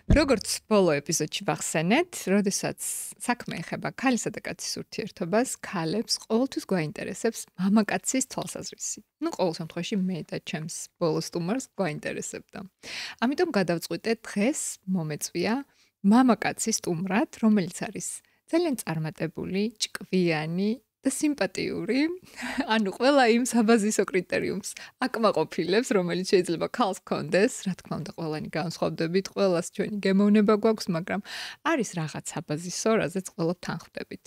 როგორც ბოლო ეპიზოდში ვახსენეთ, როდესაც საქმე ეხება ქალისა და კაცის ურთიერთობას, ქალებს ყოველთვის გვაინტერესებს მამაკაცის თვალსაზრისი. ყოველ შემთხვევაში მე და ჩემს ბოლო სტუმარს გვაინტერესებდა. ამიტომ გადავწყვიტეთ დღეს მომეწვია მამაკაცის სტუმრად, რომელიც არის ძალიან წარმატებული, ჭკვიანი და სიმპათიური, ანუ ყველა იმ საბაზისო კრიტერიუმს აკმაყოფილებს, რომელიც შეიძლება ქალს ჰქონდეს, რა თქმა უნდა, ყველანი განსხვავდებით, ყველას ჩვენი გემოვნება გვაქვს, მაგრამ არის რაღაც საბაზისო, რაზეც ყველა თანხმდებით.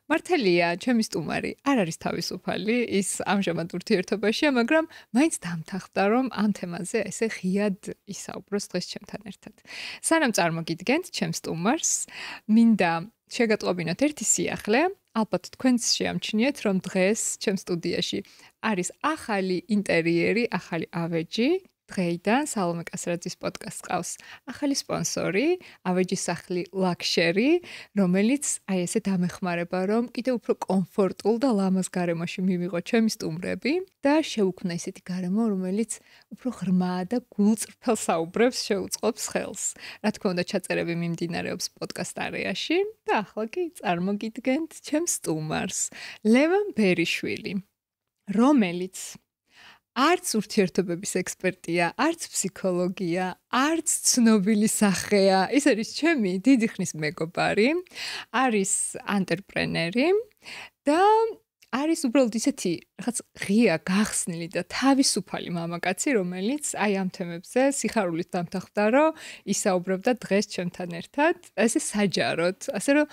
მართალია, ჩემი სტუმარი არ არის თავისუფალი, ის ამჟამად ურთიერთობაშია, მაგრამ მაინც დამთანხმდა, რომ ამ თემაზე ესე ღიად ისაუბროს დღეს ჩემთან ერთად. სანამ წარმოგიდგენთ ჩემს სტუმარს, მინდა შეგატყობინოთ ერთი სიახლე. ალბათ თქვენც შეამჩნიეთ, რომ დღეს ჩემს სტუდიაში არის ახალი ინტერიერი, ახალი ავეჯი. დღეიდან სალომე კასრაძის პოდკასტს ყავს ახალი სპონსორი, ავეჯის სახლი ლაქშერი, რომელიც აი ესე დამეხმარება, რომ კიდევ უფრო კომფორტულ და ლამაზ გარემოში მივიღო ჩემი სტუმრები და შეუქმნა ისეთი გარემო, რომელიც უფრო ღრმა და გულწრფელ საუბრებს შეუწყობს ხელს. რა თქმა უნდა, ჩაწერები მიმდინარეობს პოდკასტ არეაში და ახლა კი წარმოგიდგენთ ჩემს სტუმარს, ლევან ბერიშვილი, რომელიც არც ურთიერთობების ექსპერტია, არც ფსიქოლოგია, არც ცნობილი სახეა. ის არის ჩემი დიდი ხნის მეგობარი, არის ანტრეპრენერი და არის უბრალოდ ისეთი რაღაც ღია, გახსნილი და თავისუფალი მამაკაცი, რომელიც აი ამ თემებზე სიხარულით დამთანხმდა, რომ ისაუბრებდა დღეს ჩემთან ერთად, ესე საჯაროდ, ასე რომ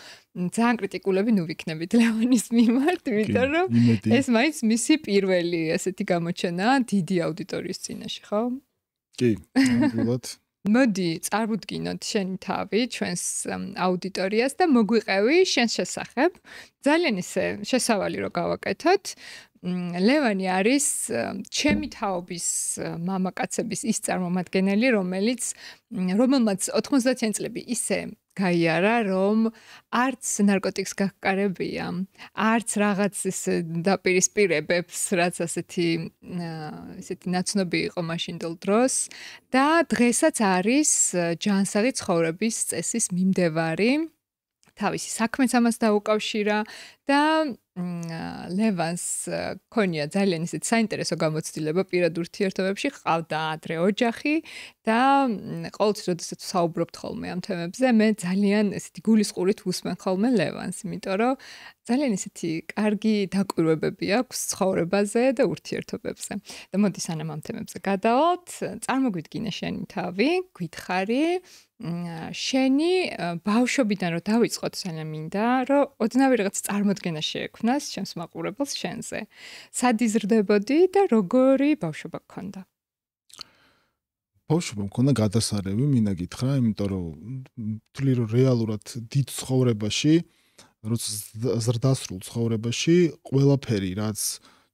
ძალიან კრიტიკულები ნუ ვიქნებით ლევანის მიმართ, იმიტომ რომ ეს მაინც მისი პირველი ესეთი გამოჩენაა დიდი აუდიტორიის წინაშე, ხო? კი, ნამდვილად. მოდი, წარმოვდგინოთ შენი თავი ჩვენს აუდიტორიას და მოგვიყევი შენს შესახებ. ძალიან ისე შესავალი რომ გავაკეთოთ. ლევანი არის ჩემი თაობის მამაკაცების ის წარმომადგენელი, რომელმაც 90-იანი წლები ისე გაიარა, რომ არც ნარკოტიკს გაგკარებია, არც რაღაც ისე დაპირისპირებებს, რაც ასეთი ნაცნობი იყო მაშინდელ დროს და დღესაც არის ჯანსაღი ცხოვრების წესის მიმდევარი. თავისი საქმეც ამას დაუკავშირა და ლევანს ქონია ძალიან ისეთ საინტერესო გამოცდილება პირად ურთიერთობებში, ყავდა ადრე ოჯახი და ყოველთვის როდესაც საუბრობთ ხოლმე ამ თემებზე, მე ძალიან ესეთი გულისყურით ვუსმენ ხოლმე ლევანს, იმიტომ რომ ძალიან ისეთი კარგი დაკვირვებები აქვს ცხოვრებაზე და ურთიერთობებზე. და მოდი სანამ ამ თემებზე გადავალთ, წარმოგვიდგინე შენი თავი, გითხარი შენი ბავშვობიდან რომ დავიწყოთ, ძალიან მინდა, რომ ოდნავ რაღაც წარმოდგენა შეექმნას ჩემს მაყურებელს შენზე. სად იზრდებოდი და როგორი ბავშვობა გქონდა? ბავშვობა მქონდა გადასარევი, მინდა გითხრა, იმიტომ რომ ვთვლი რომ რეალურად დიდ ცხოვრებაში, როცა ზრდასრულ ცხოვრებაში, ყველაფერი რაც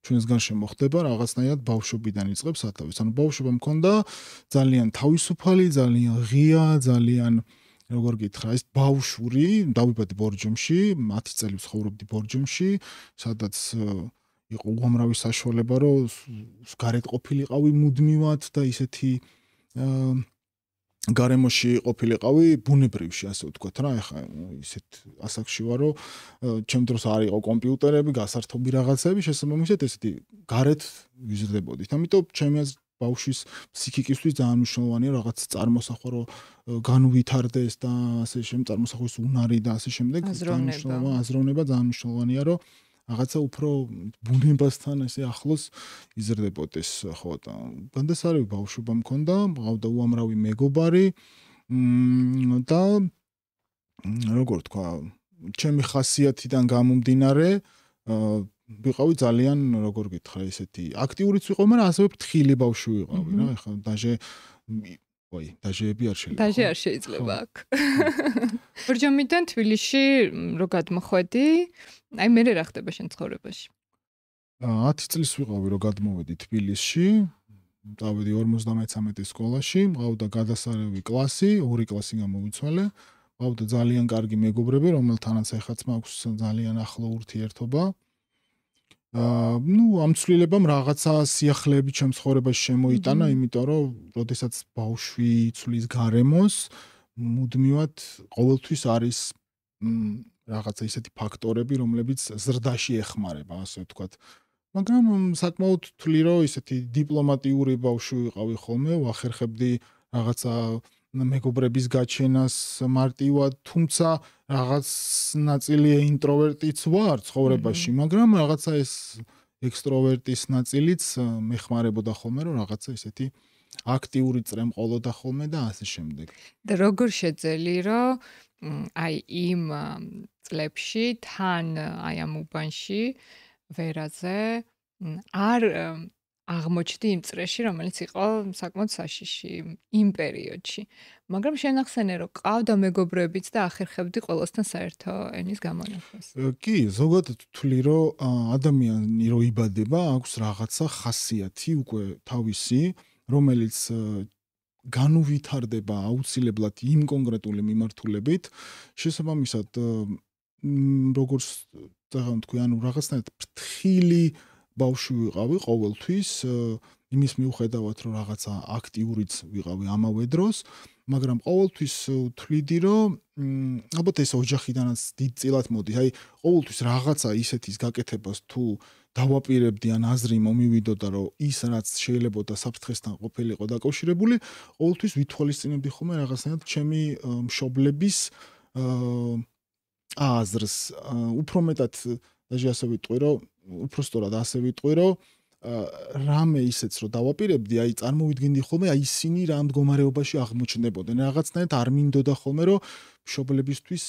ჩვენსგან შემოხდება, რაღაცნაირად ბავშვობიდან იწყებს სათავეს. ანუ ბავშვობა მქონდა ძალიან თავისუფალი, ძალიან ღია, ძალიან როგორ გითხრა, ეს ბავშვური, დავიბადე ბორჯომში, 10 წელი ვცხოვრობდი ბორჯომში, სადაც იყო უამრავი საშუალება, რომ გარეთ ყოფილიყავი მუდმივად და ისეთი გარემოში ყოფილიყავი ბუნებრივში, ასე ვთქვათ რა, ეხლა ისეთ ასაკში ვარ, რომ ჩემ დროს არ იყო კომპიუტერები, გასართობი რაღაცები, შესაბამისად ესეთი გარეთ ვიზრდებოდით. ამიტომ ჩემი აზრით ბავშვის ფსიქიკისთვის ძალიან მნიშვნელოვანია რაღაც წარმოსახვა, რომ განუვითარდეს და ასე შემდეგ, წარმოსახვის უნარი და ასე შემდეგ, აზროვნება ძალიან მნიშვნელოვანია, რომ რაღაცა უფრო ბუნებასთან ესე ახლოს იზრდებოდეს, ხო და გადასარევი ბავშვობა მქონდა, მყავდა უამრავი მეგობარი და როგორ თქვა, ჩემი ხასიათიდან გამომდინარე, ვიყავი ძალიან, როგორ გითხრა, ესეთი აქტიურიც ვიყავი, მაგრამ ასევე ფრთხილი ბავშვი ვიყავი რა, ეხლა დაჟეები არ შეიძლება. დაჟე არ შეიძლება აქ. ბორჯომიდან თბილისში რო გადმოხვედი, აი მე რა ხდება შენ ცხოვრებაში? 10 წლის ვიყავი რომ გადმოვედი თბილისში, დავედი 53 სკოლაში, მყავდა გადასარევი კლასი, 2 კლასი გამოვიცვალე, მყავდა ძალიან კარგი მეგობრები, რომელთანაც ეხაც მაქვს ძალიან ახლო ურთიერთობა. ამ ცვლილებამ რაღაცა სიახლეები ჩემს ცხოვრებაში შემოიტანა, იმიტომ რომ როდესაც ბავშვი ცვლის გარემოს, მუდმივად ყოველთვის არის რაღაცა ისეთი ფაქტორები, რომლებიც ზრდაში ეხმარება, ასე ვთქვათ. მაგრამ საკმაოდ თვლი, რომ ისეთი დიპლომატიური ბავშვი ვიყავი ხოლმე, ვახერხებდი რაღაცა მეგობრების გაჩენას მარტივად, თუმცა რაღაც ნაწილი ინტროვერტიც ვარ ცხოვრებაში, მაგრამ რაღაცა ეს ექსტროვერტის ნაწილიც მეხმარებოდა ხოლმე, რომ რაღაცა ისეთი აქტიური წრე მყოლოდა ხოლმე და ასე შემდეგ. და როგორ შეძელი, რომ აი იმ წლებში თან აი ამ უბანში ვერაზე არ აღმოჩნდი იმ წრეში, რომელიც იყო საკმაოდ საშიში იმ პერიოდში. მაგრამ შენახსენე, რომ ყავდა მეგობრებიც და ახერხებდი ყველასთან საერთო ენის გამონათებას. კი, ზოგადად ვთვლი, რომ ადამიანი რო იბადება, აქვს რაღაცა ხასიათი უკვე თავისი, რომელიც განუვითარდება აუცილებლად იმ კონკრეტული მიმართულებით, შესაბამისად როგორც თქვი, ანუ რაღაცნაირად ფრთხილი ბავშვი ვიყავი ყოველთვის, იმის მიუხედავად, რომ რაღაცა აქტიურიც ვიყავი ამავე დროს, მაგრამ ყოველთვის ვთვლიდი, რომ ალბათ ეს ოჯახიდანაც დიდწილად მოდის. აი, ყოველთვის რაღაცა ისეთის გაკეთებას თუ დავაპირებდი ან აზრი მომივიდოდა, რომ ის რაც შეიძლება და საფრთხესთან ყოფილიყო დაკავშირებული, ყოველთვის ვითვალისწინებდი ხოლმე რაღაცნაირად ჩემი მშობლების აზრს. უფრო მეტად даже ასე ვიტყვი, რომ უფრო სწორად ასე ვიტყვი, რომ რამე ისეც რომ დავაპირებდი, აი წარმოვიდგინდი ხოლმე, აი ისინი რა მდგომარეობაში აღმოჩნდებოდნენ. რაღაცნაირად არ მინდოდა ხოლმე, რომ მშობლებისთვის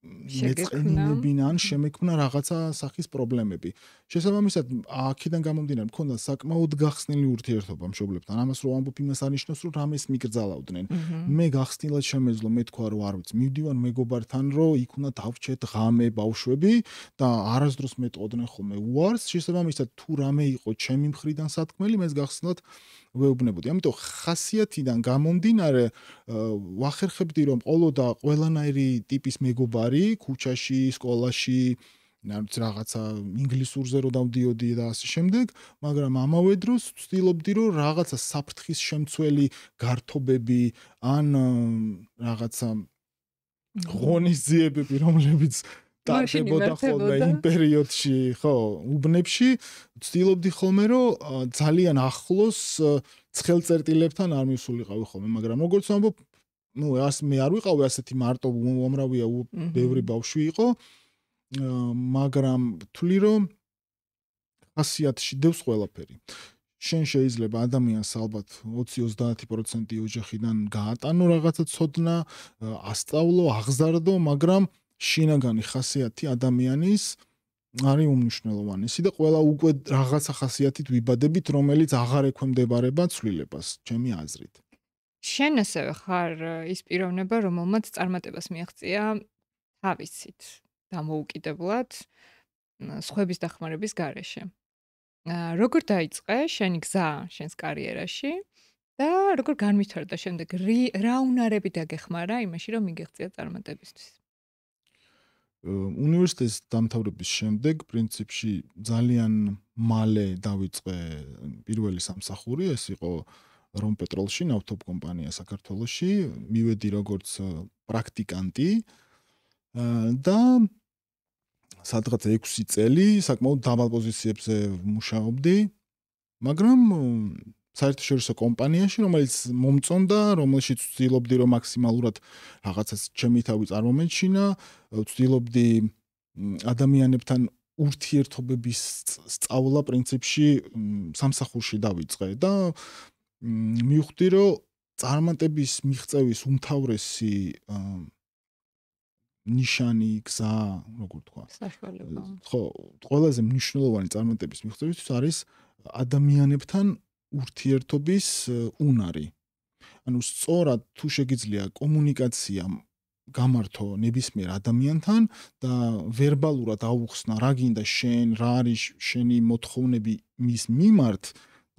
მეწყენინებინა ან შემექმნა რაღაცა სახის პრობლემები. შესაბამისად, აქედან გამომდინარე, მქონდა საკმაოდ გახსნილი ურთიერთობა მშობლებთან. ამას რო ამბობ, იმას ანიშნავს, რომ რამეს მიგრძალავდნენ. მე გახსნილად შემეძლო, მე თქვა, რომ არ ვიცი, მივდივარ მეგობართან, რომ იქ უნდა დავჭეთ ღამე ბავშვები და არასდროს მეტყოდნენ ხოლმე უარს. შესაბამისად, თუ რამე იყო ჩემი მხრიდან სათქმელი, მეც გახსნილად ვეუბნებოდი. ამიტომ ხასიათიდან გამომდინარე, ვახერხებდი, რომ ყოლოდა ყველანაირი ტიპის მეგობარი ქუჩაში, სკოლაში, რაღაცა ინგლისურზე რო დავდიოდი და ასე შემდეგ, მაგრამ ამავე დროს ვცდილობდი, რომ რაღაცა საფრთხის შემცველი გართობები ან რაღაცა ღონისძიებები, რომლებიც ტარდებოდა ხოლმე იმ პერიოდში, ხო, უბნებში, ვცდილობდი ხოლმე, რომ ძალიან ახლოს ცხელწერტილებთან არ მივსულიყავი ხოლმე, მაგრამ როგორც ვამბობ, მე არ ვიყავი ასეთი მარტო უამრავია ბევრი ბავშვი იყო, მაგრამ ვთვლი, რომ ხასიათში დევს ყველაფერი. შენ შეიძლება ადამიანს ალბათ 20-30% ოჯახიდან გაატანო რაღაცა ცოდნა, ასწავლო, აღზარდო, მაგრამ შინაგანი ხასიათი ადამიანის არის უმნიშვნელოვანესი და ყველა უკვე რაღაცა ხასიათით ვიბადებით, რომელიც აღარ ექვემდებარება ცვლილებას, ჩემი აზრით. შენ ასევე ხარ ის პიროვნება, რომელმაც წარმატებას მიაღწია თავისით, დამოუკიდებლად, სხვების დახმარების გარეშე. როგორ დაიწყე შენი გზა შენს კარიერაში და როგორ განვითარდა შემდეგ, რა უნარები დაგეხმარა იმაში, რომ მიგეღწია წარმატებისთვის? უნივერსიტეტის დამთავრების შემდეგ, პრინციპში ძალიან მალე დავიწყე პირველი სამსახური, ეს იყო რომპეტროლში, ნავთობ კომპანია საქართველოში, მივედი როგორც პრაქტიკანტი და სადღაც 6 წელი საკმაოდ დაბალ პოზიციებზე ვმუშაობდი, მაგრამ საერთაშორისო კომპანიაში, რომელიც მომწონდა, რომელშიც ვცდილობდი, რომ მაქსიმალურად რაღაცას ჩემი თავი წარმომეჩინა, ვცდილობდი ადამიანებთან ურთიერთობების სწავლა პრინციპში სამსახურში დავიწყე და მივხვდი, რომ წარმატების მიღწევის უმთავრესი ნიშანი, გზა, როგორ თქვა, საშუალება. ხო, ყველაზე მნიშვნელოვანი წარმატების მიღწევისთვის არის ადამიანებთან ურთიერთობის უნარი. ანუ სწორად თუ შეგიძლია კომუნიკაცია გამართო ნებისმიერ ადამიანთან და ვერბალურად აუხსნა რა გინდა შენ, რა არის შენი მოთხოვნები მის მიმართ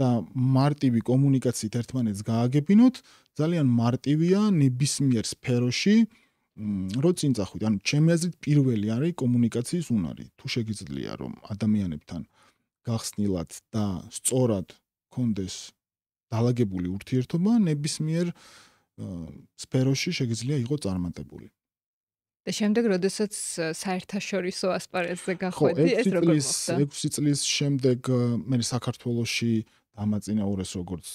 და მარტივი კომუნიკაციით ერთმანეთს გააგებინოთ, ძალიან მარტივია ნებისმიერ სფეროში რო წინ წახვიდე. ანუ ჩემი აზრით პირველი არის კომუნიკაციის უნარი. თუ შეგიძლია რომ ადამიანებთან გახსნილად და სწორად კონდეს დალაგებული ურთიერთობა, ნებისმიერ სფეროში შეგიძლია იყოს წარმატებული. და შემდეგ, როდესაც საერთაშორისო ასპარეზზე გახვედი, ეს როგორ მოხდა? 6 წლის შემდეგ მე საქართველოში დამაწინაურეს როგორც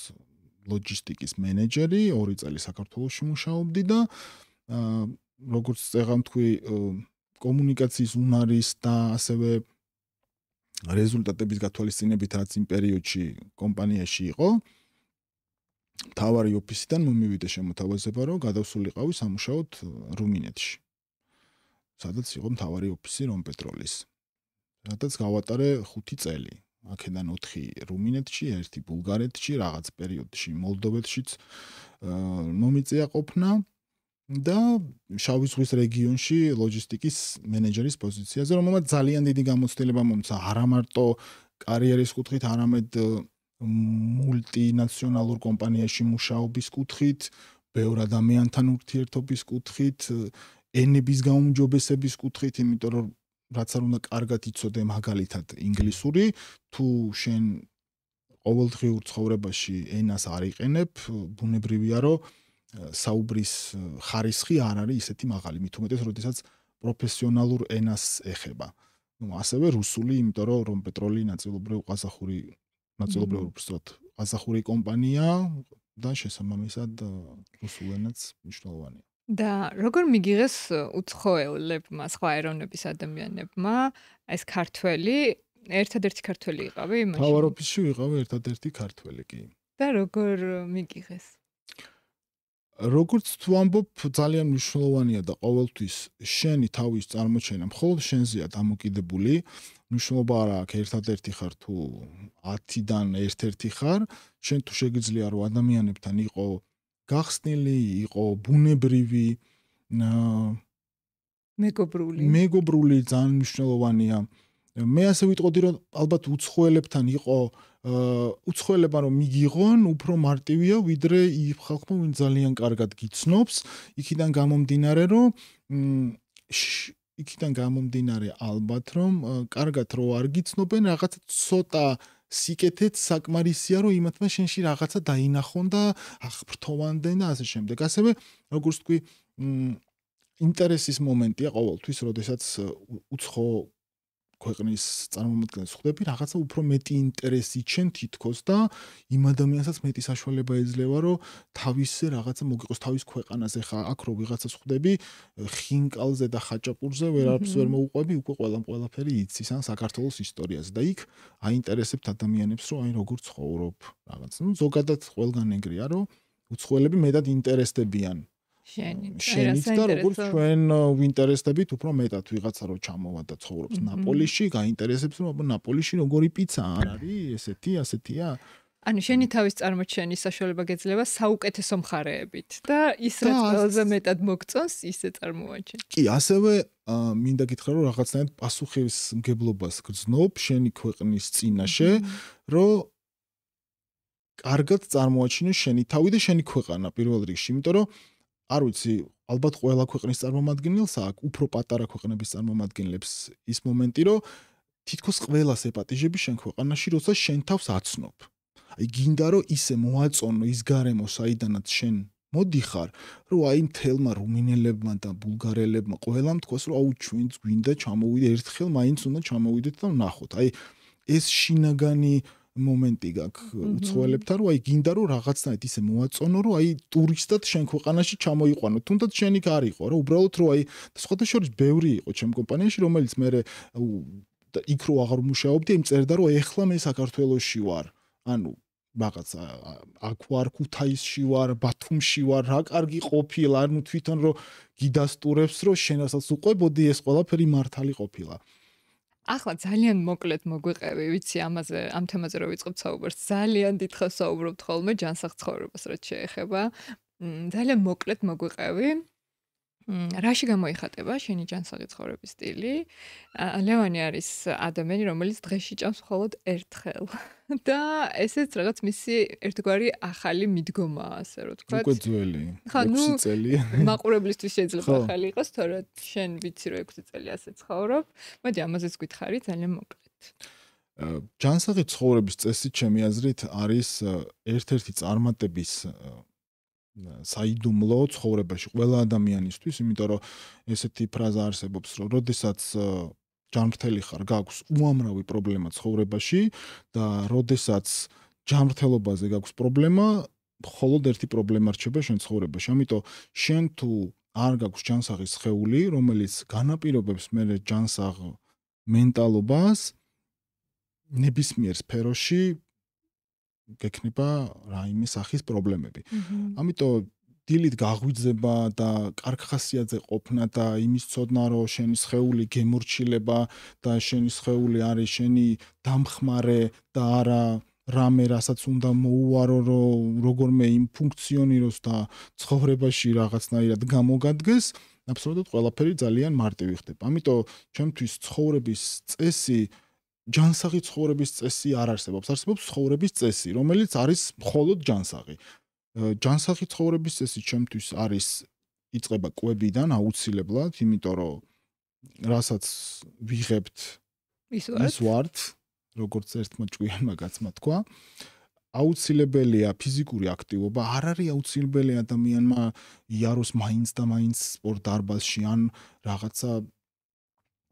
ლოჯისტიკის მენეჯერი, 2 წელი საქართველოში მუშაობდი და როგორც წეგან თქვი კომუნიკაციის უნარის და ასევე რეზულტატების გათვალისწინებით რაც იმ პერიოდში კომპანიაში იყო, მთავარი ოფისიდან მომივიდა შემოთავაზება, რომ გადავსულიყავი სამუშაოდ რუმინეთში. სადაც იყო მთავარი ოფისი რომპეტროლის. სადაც გავატარე 5 წელი. აქედან 4 რუმინეთში, 1 ბულგარეთში, რაღაც პერიოდში მოლდოვეთშიც მომიწია ყოფნა და შავი ზღვის რეგიონში ლოჯისტიკის მენეჯერის პოზიციაზე, რომელმაც ძალიან დიდი გამოცდილება მომცა არა მარტო კარიერის კუთხით, არამედ მულტინაციონალურ კომპანიაში მუშაობის კუთხით, ბევრ ადამიანთან ურთიერთობის კუთხით, ენების გაუმჯობესების კუთხით, იმიტომ რომ რაც არ უნდა კარგად იცოდე მაგალითად ინგლისური, თუ შენ ყოველდღიურ ცხოვრებაში ენას არ იყენებ, ბუნებრივია რომ საუბრის ხარისხი არ არის ისეთი მაღალი, მით უმეტეს როდესაც პროფესიონალურ ენას ეხება. ასევე რუსული, იმიტომ რომ რომპეტროლი ნაწილობრივ ყაზახური კომპანია და შესაბამისად რუსულ ენაც მნიშვნელოვანია. და როგორ მიგიღეს უცხოელებმა, სხვა ეროვნების ადამიანებმა, ეს ქართველი, ერთადერთი ქართველი იყავი მაშინ? მთავარ ოფისში ვიყავი ერთადერთი ქართველი კი. და როგორ მიგიღეს? როგორც თუ ამბობ, ძალიან მნიშვნელოვანია და ყოველთვის შენი თავის წარმოჩენა მხოლოდ შენზეა დამოკიდებული. მნიშვნელობა არ აქვს ერთადერთი ხარ თუ 10-დან ერთ-ერთი ხარ, შენ თუ შეგიძლია რომ ადამიანებთან იყო გახსნილი, იყო ბუნებრივი, მეგობრული ძალიან მნიშვნელოვანია. მე ასე ვიტყოდი რომ ალბათ უცხოელებთან იყო უცხოელება რომ მიგიღონ, უფრო მარტივია ვიდრე იმ ხალხმა ვინ ძალიან კარგად გიცნობს, იქიდან გამომდინარე ალბათ რომ კარგად რო არ გიცნობენ, რაღაცა ცოტა სიკეთეც საკმარისია რომ იმათმა შენში რაღაცა დაინახონ და აღფრთოვანდნენ და ასე შემდეგ. ასევე როგორც თქვი, ინტერესის მომენტია ყოველთვის, როდესაც უცხო ქვეყნის წარმომადგენლს ხვდები, რაღაცა უფრო მეტი ინტერესი ჩენ თითქოს და იმ ადამიანსაც მეტი საშუალება ეძლევა, რომ თავისზე რაღაცა მოგიყოს თავის ქვეყანაზე. ხა აქ რო ვიღაცას ხვდები, ხინკალზე და ხაჭაპურზე ვერაფერს ვერ მოუყვები, უკვე ყველაფერი იცის ან საქართველოს ისტორიაზე და იქ აინტერესებთ ადამიანებს, რომ აი როგორ ცხოვრობ რაღაც. ზოგადად ყველგან ეგრეა, რომ უცხოელები მეტად ინტერესდებიან შენით და როგორც ჩვენ ვინტერესდებით უფრო მეტად ვიღაცა რო ჩამოვა და ცხოვრობს ნაპოლიში, გაინტერესებს რომ აბა ნაპოლიში როგორი პიცა არ არის, ასეთია. ანუ შენი თავის წარმოჩენის საშუალება გეძლევა საუკეთესო მხარეებით და ის რაც ყველაზე მეტად მოგწონს, ისე წარმოაჩენ. კი, ასევე მინდა გითხრა რომ რაღაცნაირად პასუხისმგებლობას გრძნობ შენი ქვეყნის წინაშე, რომ კარგად წარმოაჩინო შენი თავი და შენი ქვეყანა პირველ რიგში, იმიტომ რომ არ ვიცი, ალბათ ყველა ქვეყნის წარმომადგენელს აქვს, უფრო პატარა ქვეყნების წარმომადგენლებს ის მომენტი, რომ თითქოს ყველას ეპატიჟები შენ ქვეყანაში, როცა შენ თავს აცნობ. აი გინდა რომ ისე მოაწონო ის გარემო, საიდანაც შენ მოდიხარ, რომ აი მთელმა რუმინელებმა და ბულგარელებმა ყველამ თქვას, რომ აუ ჩვენც გვინდა ჩამოვიდე ერთხელ, მაინც უნდა ჩამოვიდეთ და ვნახოთ. აი ეს შინაგანი მომენტი გაქვს უცხოელებთან, რომ აი გინდა რომ რაღაცნაირად ისე მოაწონო, რომ აი ტურისტად შენ ქვეყანაში ჩამოიყვანო. თუნდაც შენ იქ არ იყო, რომ უბრალოდ რომ აი სხვათა შორის ბევრი იყო ჩემ კომპანიაში, რომელიც მე იქ რო აღარ მუშაობდი, იმ წერდა რომ ეხლა მე საქართველოში ვარ. ანუ რაღაცა აქ ვარ, ქუთაისში ვარ, ბათუმში ვარ, რა კარგი ყოფილა, ანუ თვითონ რომ გიდასტურებს, რომ შენასაც უყვებოდი, ეს ყველაფერი მართალი ყოფილა. ახლა ძალიან მოკლედ მოგვიყევი, ვიცი ამაზე, ამ თემაზე რო ვიწყებთ საუბარს, ძალიან დიდხანს საუბრობთ ხოლმე ჯანსაღ ცხოვრებას რაც შეეხება. ძალიან მოკლედ მოგვიყევი. რაში გამოიხატება შენი ჯანსაღი ცხოვრების სტილი? ლევანი არის ადამიანი, რომელიც დღეში ჭამს მხოლოდ ერთხელ. და ესეც რაღაც მისი ერთგვარი ახალი მიდგომაა, ასე რომ ვთქვათ. უკვე ძველი. 6 წელი. მაყურებლისთვის შეიძლება ახალი იყოს, თორემ შენ ვიცი რომ 6 წელი ასე ცხოვრობ. მოდი ამაზეც გითხარი ძალიან მოკლედ. ჯანსაღი ცხოვრების წესი ჩემი აზრით არის ერთ-ერთი წარმატების საიდუმლო ცხოვრებაში ყველა ადამიანისთვის, იმიტომ რომ ესეთი ფრაზა არსებობს, რომ როდესაც ჯანმრთელი ხარ, გაქვს უამრავი პრობლემა ცხოვრებაში და როდესაც ჯანმრთელობაზე გაქვს პრობლემა, მხოლოდ ერთი პრობლემა რჩება შენ ცხოვრებაში. ამიტომ შენ თუ არ გაქვს ჯანსაღი სხეული, რომელიც განაპირობებს მე ჯანსაღ მენტალობას, ნებისმიერ სფეროში გექნება რაიმე სახის პრობლემები. ამიტომ დილით გაღვიძება და კარგ ხასიათზე ყოფნა და იმის ცოდნა, რომ შენი სხეული გემორჩილება და შენი სხეული არის შენი დამხმარე და არა რამე, რასაც უნდა მოუარო, რომ როგორმე იმ ფუნქციონიროს და ცხოვრებაში რაღაცნაირად გამოგადგეს, აბსოლუტურად ყველაფერი ძალიან მარტივი ხდება. ამიტომ ჩემთვის ცხოვრების წესი, ჯანსაღი ცხოვრების წესი არ არსებობს. არსებობს ცხოვრების წესი, რომელიც არის მხოლოდ ჯანსაღი. ჯანსაღი ცხოვრების წესი ჩემთვის არის იწყება კვებიდან აუცილებლად, იმიტომ რომ რასაც ვიღებთ ის ვართ, როგორც ერთმა ჭკვიანმა კაცმა თქვა, აუცილებელია ფიზიკური აქტივობა, არ არის აუცილებელი ადამიანმა იაროს მაინც და მაინც სპორტ დარბაზში ან რაღაცა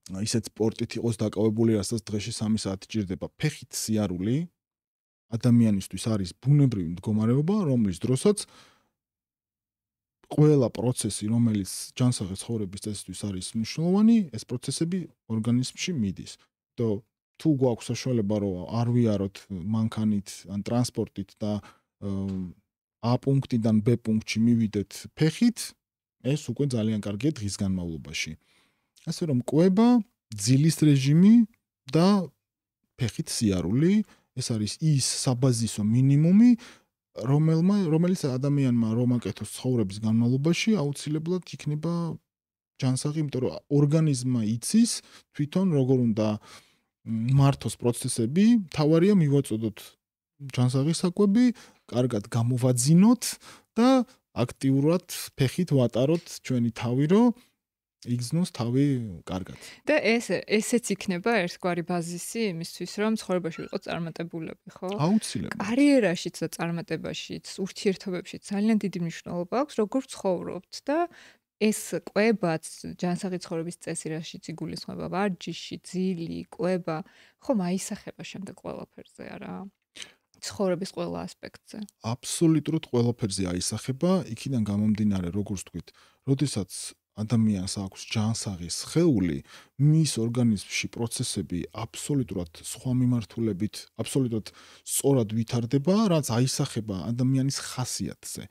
ისეთ სპორტით იყოს დაკავებული, რასაც დღეში 3 საათი ჭირდება. ფეხით სიარული ადამიანისთვის არის ბუნებრივი მდგომარეობა, რომლის დროსაც ყველა პროცესი, რომელიც ჯანსაღი ცხოვრების წესისთვის არის მნიშვნელოვანი, ეს პროცესები ორგანიზმში მიდის. თუ გვაქვს საშუალება, რომ არ ვიაროთ მანქანით ან ტრანსპორტით და A პუნქტიდან B პუნქტში მივიდეთ ფეხით, ეს უკვე ძალიან კარგია დღის განმავლობაში. ასე რომ კვება, ძილის რეჟიმი და ფეხით სიარული, ეს არის ის საბაზისო მინიმუმი, რომელიც ადამიანმა რომ აკეთოს ცხოვრების განმავლობაში, აუცილებლად იქნება ჯანსაღი, იმიტომ რომ ორგანიზმმა იცის თვითონ როგორ უნდა მართოს პროცესები, თავარია მივაწოდოთ ჯანსაღი საკვები, კარგად გამოვაძინოთ და აქტიურად ფეხით ვატაროთ ჩვენი თავი, რომ იგზნოს თავი კარგად. და ესეც იქნება ერთგვარი ბაზისი იმისთვის, რომ ცხოვრებაში ვიყოთ წარმატებულები, ხო? აუცილებლად. კარიერაშიც და წარმატებაშიც, ურთიერთობებშიც ძალიან დიდი მნიშვნელობა აქვს, როგორ ცხოვრობთ და ეს კვებაც, ჯანსაღი ცხოვრების წესი, რაშიც იგულისხმება, ვარჯიში, ძილი, კვება, ხომ აისახება შემდეგ ყველაფერზე, არა? ცხოვრების ყველა ასპექტზე. აბსოლუტურად ყველაფერზე აისახება, იქიდან გამომდინარე, როგორც თქვით, როდესაც ადამიანს აქვს ჯანსაღი სხეული, მის ორგანიზმში პროცესები აბსოლუტურად სხვა მიმართულებით, აბსოლუტურად სწორად ვითარდება, რაც აისახება ადამიანის ხასიათზე.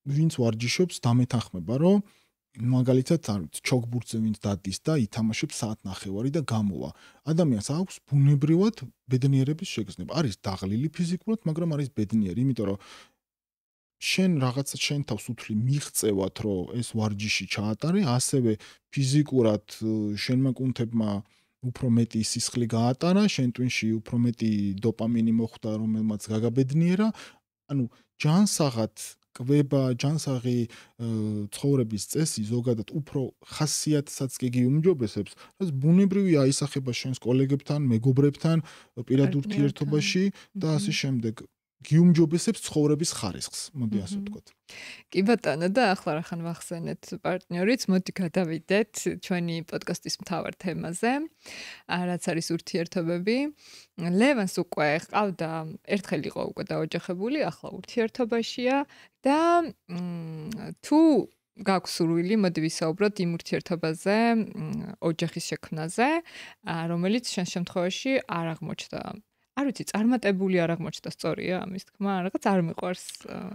ვინც ვარჯიშობს, დამეთანხმება, რომ მაგალითად ჩოგბურთზე ვინც დადის და ითამაშებს საათნახევარი და გამოვა. ადამიანს აქვს ბუნებრივად ბედნიერების შეგრძნება. არის დაღლილი ფიზიკურად, მაგრამ არის ბედნიერი, იმიტომ რომ შენ რაღაცა შენ თავს უთვლი მიღწევათ, რომ ეს ვარჯიში ჩაატარე, ასევე ფიზიკურად შენმა კუნთებმა უფრო მეტი სისხლი გაატარა, შენ ტვინში უფრო მეტი დოპამინი მოხვდა, რომელმაც გაგაბედნიერა. ანუ ჯანსაღად კვება, ჯანსაღი ცხოვრების წესი ზოგადად უფრო ხასიათსაც კი გიუმჯობესებს, რაც ბუნებრივი აისახება შენს კოლეგებთან, მეგობრებთან, პირად ურთიერთობაში და ასე შემდეგ. გიუმჯობესებს ცხოვრების ხარისხს, მოდი ასე ვთქვათ. კი ბატონო, და ახლა რახან ვახსენეთ პარტნიორიც, მოდი გადავიდეთ ჩვენი პოდკასტის მთავარ თემაზე, რაც არის ურთიერთობები. ლევანს უკვე ყავდა, ერთხელ იყო უკვე დაოჯახებული, ახლა ურთიერთობაშია და თუ გაქვს სურვილი, მოდი ვისაუბროთ იმ ურთიერთობაზე, ოჯახის შექმნაზე, რომელიც შენ შემთხვევაში არ აღმოჩნდა. არ ვიცი, წარმატებული არ აღმოჩნდა, სწორია ამის თქმა, რაღაც არ მიყვარს,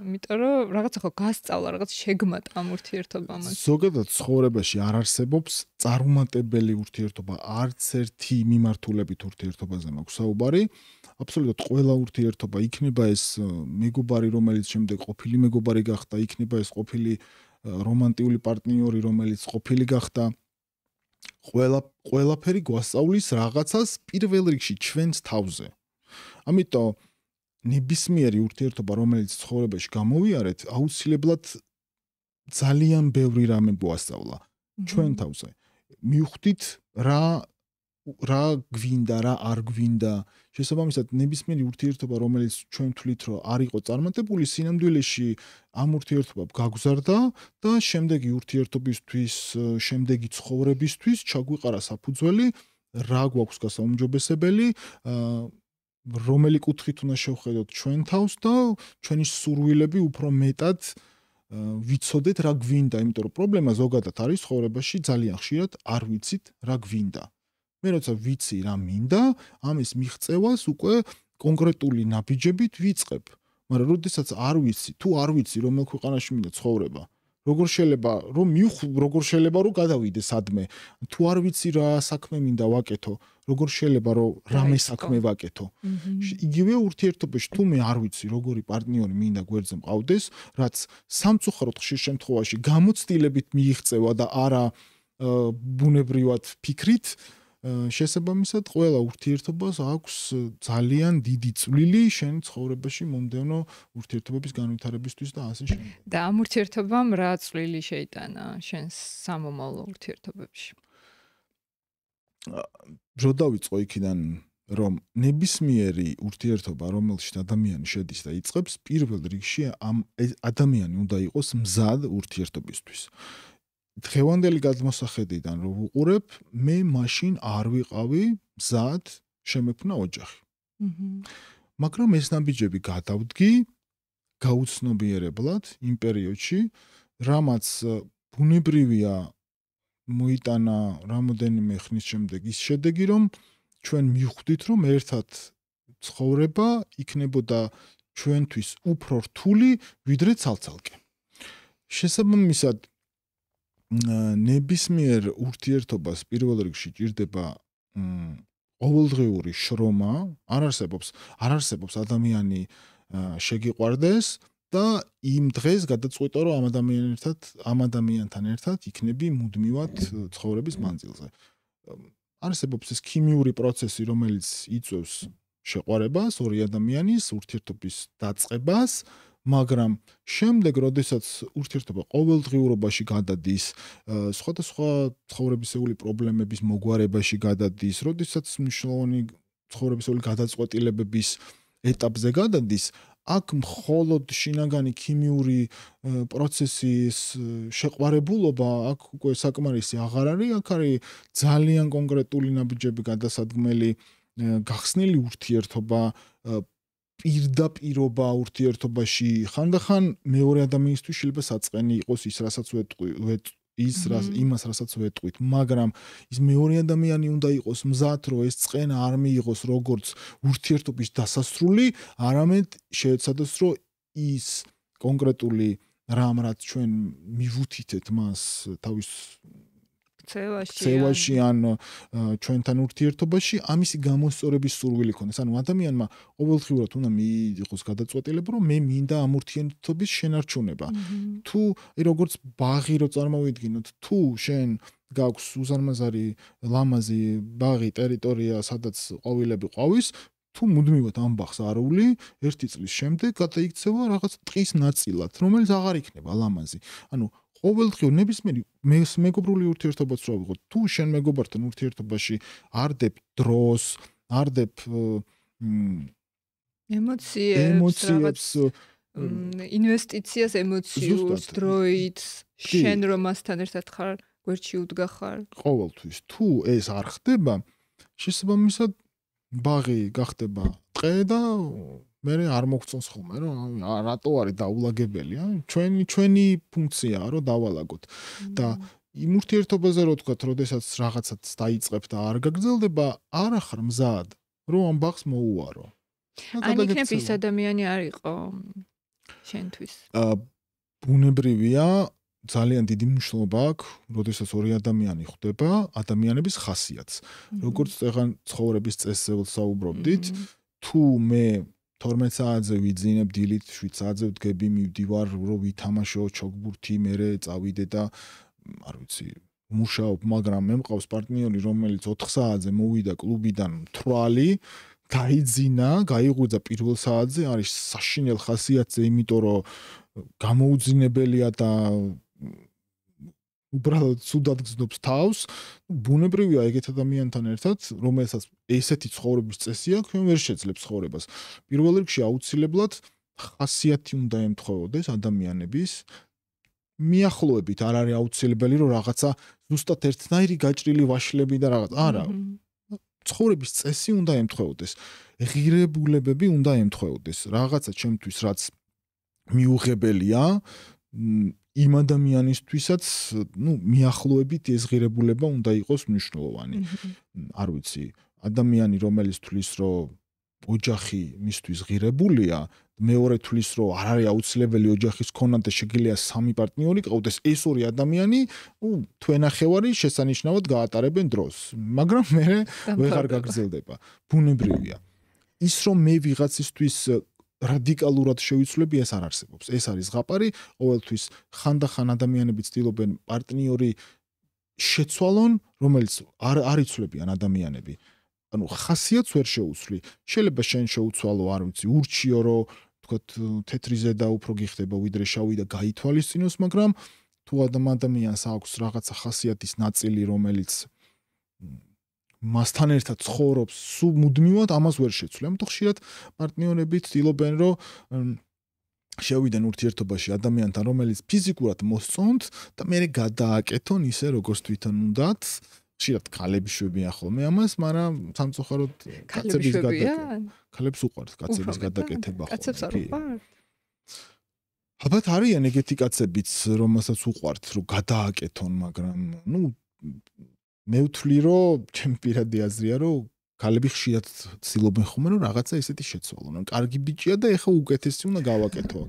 იმიტომ რომ რაღაცა ხო გასწავლა, რაღაც შეგმატა ამ ურთიერთობამ. ზოგადად ცხოვრებაში არ არსებობს წარუმატებელი ურთიერთობა, არც ერთი მიმართულებით ურთიერთობაზე მაქვს საუბარი. აბსოლუტურად ყველა ურთიერთობა იქნება ეს მეგობარი, რომელიც შემდეგ ყოფილი მეგობარი გახდა, იქნება ეს ყოფილი რომანტიული პარტნიორი, რომელიც ყოფილი გახდა. ყველაფერი გვასწავლის რაღაცას პირველ რიგში ჩვენს თავზე. ამიტომ ნებისმიერი ურთიერთობა, რომელიც ცხოვრებაში გამოვიარეთ, აუცილებლად ძალიან ბევრი რამე გვასწავლა ჩვენ თავზე. მივხვდით რა რა გვინდა, რა არ გვინდა. შესაბამისად, ნებისმიერი ურთიერთობა, რომელიც ჩვენ თვლით, რომ არ იყო წარმატებული, სინამდვილეში ამ ურთიერთობამ გაგზარდა და შემდეგი ურთიერთობისთვის, შემდეგი ცხოვრებისთვის ჩაგვიყარა საფუძველი, რა გვაქვს გასაუმჯობესებელი, რომელი კუთხით უნდა შევხედოთ ჩვენ თავს და ჩვენი სურვილები უფრო მეტად ვიცოდეთ რა გვინდა, იმიტომ რომ პრობლემა ზოგადად არის ცხოვრებაში ძალიან ხშირად არ ვიცით რა გვინდა. მე როცა ვიცი რა მინდა, ამის მიღწევას უკვე კონკრეტული ნაბიჯებით ვიწყებ. მაგრამ როდესაც არ ვიცი, თუ არ ვიცი რომელ ქვეყანაში მინდა ცხოვრება, როგორ შეიძლება რომ გადავიდე სადმე, თუ არ ვიცი რა საქმე მინდა ვაკეთო, როგორ შეიძლება რომ რამე საქმე ვაკეთო. იგივე ურთიერთობაში თუ მე არ ვიცი როგორი პარტნიორი მინდა გვერდზე მყავდეს, რაც სამწუხაროდ ხშირ შემთხვევაში გამოცდილებით მიიღწევა და არა ბუნებრივად ფიქრით, შესაბამისად ყველა ურთიერთობას აქვს ძალიან დიდი წვლილი შენ ცხოვრებაში მომდევნო ურთიერთობების განვითარებისთვის და ასე შემდეგ. და ამ ურთიერთობამ რა წვლილი შეიტანა შენს სამომავლო ურთიერთობებში? რო დავიწყო იქიდან, რომ ნებისმიერი ურთიერთობა, რომელშიც ადამიანი შედის და იწყებს, პირველ რიგში ამ ადამიანი უნდა იყოს მზად ურთიერთობისთვის. დღევანდელი გადმოსახედიდან რო ვუყურებ, მე მაშინ არ ვიყავი მზად შემექმნა ოჯახი. მაგრამ ეს ნაბიჯები გადავდგი გაუცნობიერებლად იმ პერიოდში, რამაც ბუნებრივია მოიტანა რამოდენიმე ხნის შემდეგ ის შედეგი, რომ ჩვენ მივხვდით, რომ ერთად ცხოვრება იქნებოდა ჩვენთვის უფრო რთული, ვიდრე ცალ-ცალკე. შესაბამისად, ნებისმიერ ურთიერთობას პირველ რიგში ჭირდება ყოველდღიური შრომა, არ არსებობს ადამიანი შეგიყვარდეს და იმ დღეს გადაწყვიტო, რომ ამ ადამიანთან ერთად იქნები მუდმივად ცხოვრების მანძილზე. არსებობს ეს ქიმიური პროცესი, რომელიც იწვევს შეყვარებას, ორი ადამიანის ურთიერთობის დაწყებას, მაგრამ შემდეგ, როდესაც ურთიერთობა ყოველდღიურობაში გადადის, სხვადასხვა ცხოვრებისეული პრობლემების მოგვარებაში გადადის, როდესაც მნიშვნელოვანი ცხოვრებისეული გადაწყვეტილებების ეტაპზე გადადის, აქ მხოლოდ შინაგანი ქიმიური პროცესის შეყვარებულობა, აქ უკვე საკმარისი აღარ არის, აქ არის ძალიან კონკრეტული ნაბიჯები გადასადგმელი, გახსნილი ურთიერთობა, პირდაპირობა ურთიერთობაში, ხანდახან მეორე ადამიანისთვის შეიძლება საწყენი იყოს იმას, რასაც ვეტყვით, მაგრამ ის მეორე ადამიანი უნდა იყოს მზად, რომ ეს წყენა არ მიიღოს როგორც ურთიერთობის დასასრული, არამედ შეეცადოს, რომ ის კონკრეტული რამ, რაც ჩვენ მივუთითეთ მას თავის ქცევაში ან ჩვენთან ურთიერთობაში, ამისი გამოსწორების სურვილი ქონდეს. ანუ ადამიანმა ყოველდღიურად უნდა მიიღოს გადაწყვეტილება, რომ მე მინდა ამ ურთიერთობის შენარჩუნება. თუ როგორც ბაღი რო წარმოვიდგინოთ, თუ შენ გაქვს უზარმაზარი ლამაზი ბაღი, ტერიტორია, სადაც ყვავილები ყვავის, თუ მუდმივად ამ ბაღს არული, ერთი წლის შემდეგ გადაიქცევა რაღაც ტყის ნაწილად, რომელიც აღარ იქნება ლამაზი. ანუ ყოველდღიურ ნებისმიერი მეგობრული ურთიერთობაც რა ვიღოთ, თუ შენ მეგობართან ურთიერთობაში არ დებ დროს, არ დებ ემოციებს, ინვესტიციას ემოციურს, დროით, შენ რომ მასთან ერთად ხარ, გვერდში უდგახარ. ყოველთვის, თუ ეს არ ხდება, შესაბამისად ბაღი გახდება ტყე და მე არ მოგწონს ხოლმე, რომ რატო არის დაულაგებელი, ჩვენი ფუნქციაა, რომ დავალაგოთ. და იმ ურთიერთობაზე რო თქვათ, როდესაც რაღაცაც დაიწყებ და არ გაგრძელდება, არ ახარ მზად, რომ ამ ბაღს მოუარო. ან იქნებ ის ადამიანი არ იყო შენთვის. ბუნებრივია, ძალიან დიდი მნიშვნელობა აქვს, როდესაც ორი ადამიანი ხვდება, ადამიანების ხასიათს. როგორც წეგან ცხოვრების წესზე ვსაუბრობდით, თუ მე 12 საათზე ვიძინებ დილით, 7 საათზე ვდგები, მივდივარ, რომ ვითამაშო ჩოგბურთი, მერე წავიდე და არ ვიცი, მუშაობ, მაგრამ მე მყავს პარტნიორი, რომელიც 4 საათზე მოვიდა კლუბიდან მთვრალი, დაიძინა, გაიღვიძა პირველ საათზე, არის საშინელ ხასიათზე, იმიტომ რომ გამოუძინებელია და უბრალოდ სუდად გზნობს თავს, ბუნებრივია ეგეთ ადამიანთან ერთად, რომელსაც ესეთი ცხოვრების წესი აქვს, ჩვენ ვერ შეძლებს ცხოვრებას. პირველ რიგში აუცილებლად ხასიათი უნდა ემთხვეოდეს ადამიანების. მიახლოებით არ არის აუცილებელი, რომ რაღაცა ზუსტად ერთნაირი გაჭრილი ვაშლები და რაღაც. არა. ცხოვრების წესი უნდა ემთხვეოდეს. ღირებულებები უნდა ემთხვეოდეს. რაღაცა ჩემთვის რაც მიუღებელია, იმ ადამიანისთვისაც, მიახლოებით ეს ღირებულება უნდა იყოს მნიშვნელოვანი. არ ვიცი, ადამიანი რომელიც თulis, რომ ოჯახი მისთვის ღირებულია, მეორე თulis, რომ არ არის აუცილებელი ოჯახის ქონა და შეგიძლია სამი პარტნიორი ყავდეს, ეს ორი ადამიანი, თვენახევარი შესანიშნავად გაატარებენ დროს, მაგრამ მე ვეღარ გაგრძელდება. ბუნებრივია. ის რომ მე ვიღაცისთვის რადიკალურად შევიცვლები, ეს არ არსებობს. ეს არის ზღაპარი, ყოველთვის ხანდახან ადამიანები ცდილობენ პარტნიორი შეცვალონ, რომელიც არ იცვლებიან ადამიანები. ანუ ხასიათს ვერ შეუცვლი. შეიძლება შენ შეუცვალო, არ ვიცი, ურჩიო, რომ თქვათ თეთრიზე და უფრო გიხდება ვიდრე შავი და გაითვალისწინოს, მაგრამ თუ ადამიანს აქვს რაღაცა ხასიათის ნაწილი, რომელიც მასთან ერთად ცხოვრობს, სულ მუდმივად ამას ვერ შეცვლი. ამიტომ ხშირად პარტნიორები ცდილობენ, რომ შევიდნენ ურთიერთობაში ადამიანთან, რომელიც ფიზიკურად მოსწონთ და მე გადააკეთონ ისე, როგორც თვითონ უნდათ. ხშირად ქალები შვებიან ხოლმე ამას, მაგრამ სამწუხაროდ კაცების გადაკეთება. ქალებს უყვართ კაცების გადაკეთება ხოლმე. კაცებს არ უყვართ? ალბათ არიან ეგეთი კაცებიც, რომელსაც უყვართ, რომ გადააკეთონ, მაგრამ მე ვთვლი, რომ ჩემი პირადი აზრია, რომ ქალები ხშირად ცდილობენ ხოლმე, რომ რაღაცა ესეთი შეცვალონ. კარგი ბიჭია და ეხა უკეთესი უნდა გავაკეთო.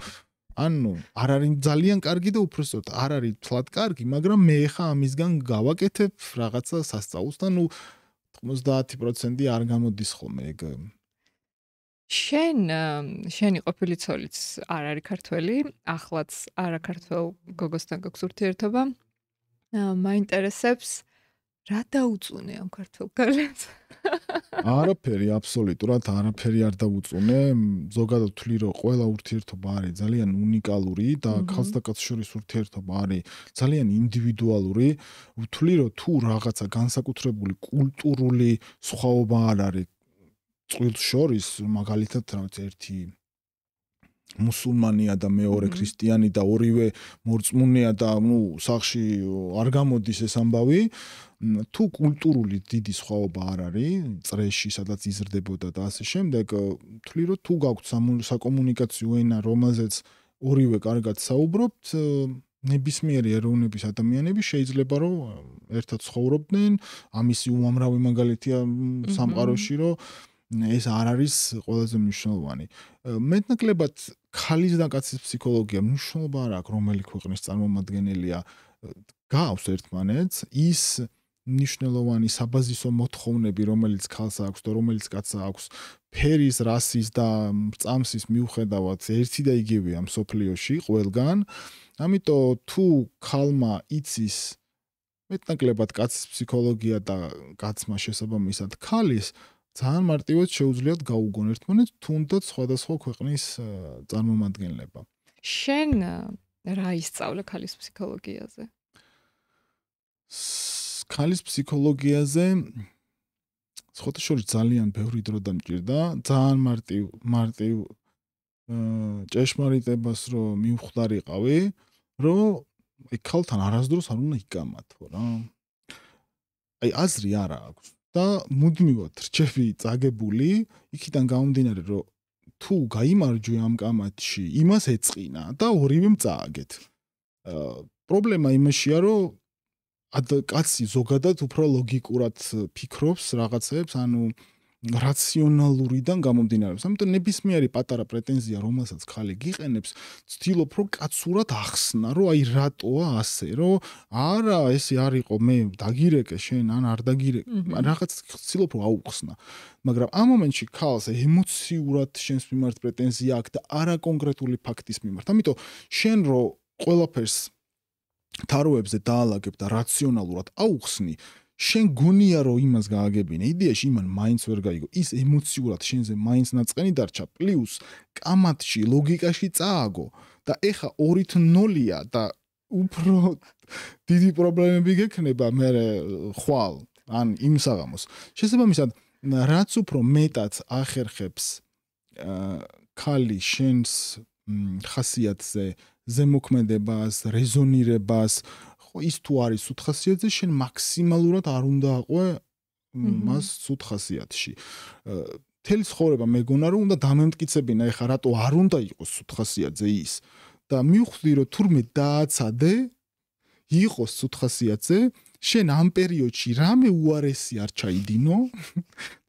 ანუ არ არის ძალიან კარგი და უბრალოდ არ არის თლად კარგი, მაგრამ მე ეხა ამისგან გავაკეთებ რაღაცა სასწაულს და 90% არ გამოდის ხოლმე ეგ. შენი ყოფილი ცოლიც არ არის ქართველი, ახლაც არაქართველ გოგოსთან გაქვს ურთიერთობა. მაინტერესებს რა დაუწუნე ამ ქართველ ქალებს? არაფერი, აბსოლუტურად არაფერი არ დაუწუნე. ზოგადად ვთვლი, რომ ყველა ურთიერთობა არის ძალიან უნიკალური და ქალს და კაცს შორის ურთიერთობა არის ძალიან ინდივიდუალური. ვთვლი, რომ თუ რაღაცა განსაკუთრებული კულტურული სხვაობა არ არის წყვილს შორის, მაგალითად რაღაც ერთი მუსულმანია და მეორე ქრისტიანი და ორივე მორწმუნეა და სახლში არ გამოდის ეს ამბავი, თუ კულტურული დიდი სხვაობა არ არის, წრეში სადაც იზრდებოდა და ასე შემდეგ, ვთვლი, რომ თუ გაქვთ საკომუნიკაციო ენა, რომელზეც ორივე კარგად საუბრობთ, ნებისმიერი ეროვნების ადამიანები შეიძლება რომ ერთად ცხოვრობდნენ, ამისი უამრავი მაგალითია სამყაროში, რომ ეს არ არის ყველაზე მნიშვნელოვანი. მეტნაკლებად ქალის და კაცის ფსიქოლოგია მნიშვნელობა არ აქვს, რომელი ქვეყნის წარმომადგენელია, გავს ერთმანეთს, ის მნიშვნელოვანი საბაზისო მოთხოვნები, რომელიც ქალს აქვს და რომელიც კაცს აქვს, ფერის, რასის და წამსის მიუხედავად ერთი და იგივეა მსოფლიოში ყველგან. ამიტომ თუ ქალმა იცის მეტნაკლებად კაცის ფსიქოლოგია და კაცმა შესაბამისად ქალის, ძალიან მარტივად შეუძლიათ გაუგონ ერთმანეთს, თუნდაც სხვადასხვა ქვეყნის წარმომადგენლება. შენ რა ისწავლე ქალის ფსიქოლოგიაზე? ქალის ფსიქოლოგიაზე სხვადასხვა ძალიან ბევრი დრო დამჭირდა, ძალიან მარტივ ჭეშმარიტებას რომ მივხვდარიყავი, რომ ქალთან არასდროს არ უნდა იკამათო რა. აი აზრი არა აქვს და მუდმივად რჩები წაგებული, იქიდან გამომდინარე რომ თუ გაიმარჯვე ამ კამათში, იმას ეწყინა და ორივემ წააგეთ. პრობლემა იმაშია, რომ კაცი ზოგადად უფრო ლოგიკურად ფიქრობს რაღაცებს, ანუ რაციონალურიდან გამომდინარეობს. ამიტომ ნებისმიერი პატარა პრეტენზია, რომელსაც ხალი გიყენებს, ცდილობ რომ კაცურად ახსნა, რომ აი რატოა ასე, რომ არა, ესე არ იყო, მე დაგირეკე შენ, ან არ დაგირეკე, რაღაც ცდილობ რომ აუხსნა. მაგრამ ამ მომენტში ქალს ემოციურად შენს მიმართ პრეტენზია აქვს და არა კონკრეტული ფაქტის მიმართ. ამიტომ შენ რო ყველაფერს თაროებზე დაალაგებ და რაციონალურად აუხსნი, შენ გონია რომ იმას გააგებინე, იდეაში იმან მაინც ვერ გაიგო, ის ემოციურად შენზე მაინც ნაწყენი დარჩა, პლუს კამათში, ლოგიკაში წააგო და ეხა 2-0-ია და უფრო დიდი პრობლემები გექნება მე ხვალ ან იმ საღამოს. შესაბამისად, რაც უფრო მეტად ახერხებს ქალი შენს ხასიათზე, ზემოქმედებას, რეზონირებას, ხო ის თუ არის სუთ ხასიათზე, შენ მაქსიმალურად არ უნდა აყვე მას სუთ ხასიათში. თელი ცხოვრება მეგონა რომ უნდა დამემტკიცებინა ეხა რატო არ უნდა იყოს სუთ ხასიათზე ის და მივხვდი რომ თურმე დააცადე იყოს სუთ ხასიათზე შენ ამ პერიოდში რამე უარესი არ ჩაიდინო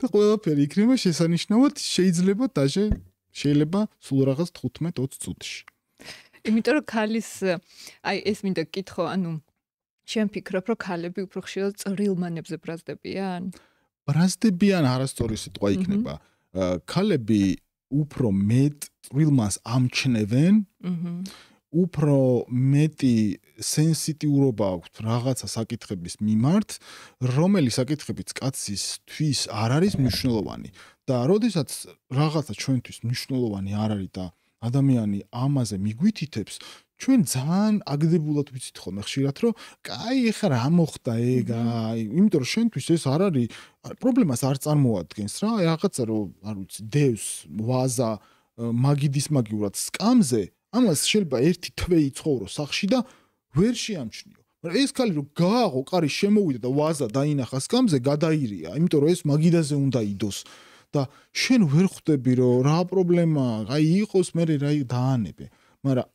და ყველაფერი იქნება შესანიშნავად შეიძლება დაჟე შეიძლება სულ რაღაც 15-20 წუთში. იმიტომ რომ ქალის აი ეს მინდა გკითხო, ანუ შენ ფიქრობ რომ ქალები უფრო ხშირად წრილ მანებზე ბრაზდებიან? ბრაზდებიან არასწორი სიტყვა იქნება. ქალები უფრო მეტ წრილმას ამჩნევენ, უფრო მეტი სენსიტიურობა აქვს რაღაცა საკითხების მიმართ, რომელი საკითხებიც კაცისთვის არ არის მნიშვნელოვანი. და როდესაც რაღაცა ჩვენთვის მნიშვნელოვანი არ არის და ადამიანი ამაზე მიგვითითებს, ჩვენ ძალიან აგდებულად ვიცით ხოლმე ხშირად, რომ კაი, ეხლა რა მოხდა ეგ, იმიტომ რომ შენთვის ეს არ არის პრობლემას არ წარმოადგენს რა, რაღაცა რომ არ ვიცი, დევს, ვაზა, მაგიდის მაგიურად სკამზე, ამას შეიძლება ერთი თვე იცხოვრო სახში და ვერ შეამჩნიო. მაგრამ ეს ქალი რომ გააღო, კარი შემოვიდა და ვაზა დაინახა სკამზე, გადაირია, იმიტომ რომ ეს მაგიდაზე უნდა იდოს. და შენ ვერ ხვდები რომ რა პრობლემაა, აი იყოს მე რა დაანებე. მაგრამ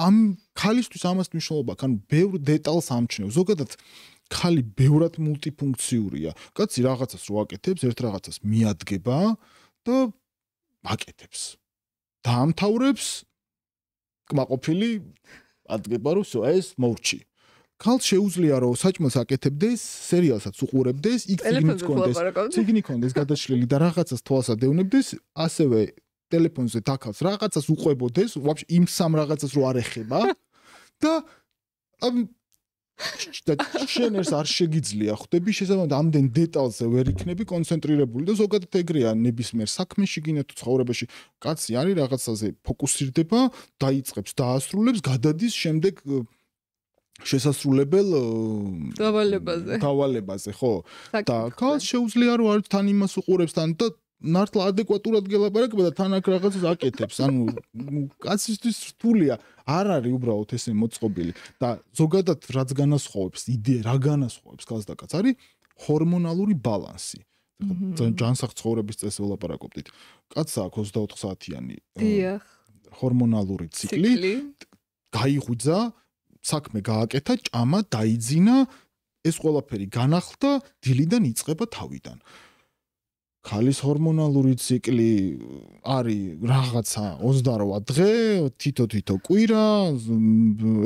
ამ ქალისთვის ამას მნიშვნელობა აქვს, ანუ ბევრ დეტალს ამჩნევ. ზოგადად ქალი ბევრად მულტიფუნქციურია. კაცი რაღაცას რო აკეთებს, ერთ რაღაცას მიადგება და აკეთებს. დაამთავრებს, კმაყოფილი ადგება რომ ეს მოვრჩი. ქალს შეუძლია რომ საჭმელს აკეთებდეს, სერიალსაც უყურებდეს, იქ ციგნი კონდეს გადაშლილი და რაღაცას თვალს ადევნებდეს, ასევე ტელეფონზე დაკავს რაღაცას უყვებოდეს, ვაფშე იმ სამ რაღაცას რო არ ეხება და შენ ეს არ შეგიძლია ხვდები, შესაბამისად ამდენ დეტალზე ვერ იქნები კონცენტრირებული და ზოგადად ეგრეა ნებისმიერ საქმეში გინდა თუ ცხოვრებაში კაცი არის რაღაცაზე ფოკუსირდება, დაიწყებს, დაასრულებს, გადადის შემდეგ შესასრულებელ დავალებაზე, ხო? და ქალს შეუძლია რომ არ თან იმას უყურებს თან და ნართლა ადეკვატურად გელაპარაკება და თან აქ რაღაცას აკეთებს. ანუ კაცისთვის რთულია, არ არის უბრალოდ ესე მოწყობილი და ზოგადად რაც განასხვავებს, იდეა რა განასხვავებს ქალს და კაცს არის ჰორმონალური ბალანსი. ჯანსაღ ცხოვრების წესზე ვლაპარაკობდით. კაცს აქვს 24 საათიანი ჰორმონალური ციკლი, გაიღვიძა, საქმე გააკეთა, ჭამა, დაიძინა, ეს ყველაფერი განახლდა, დილიდან იწყება თავიდან. ქალის ჰორმონალური ციკლი არის რაღაცა 28 დღე, თითო კვირა,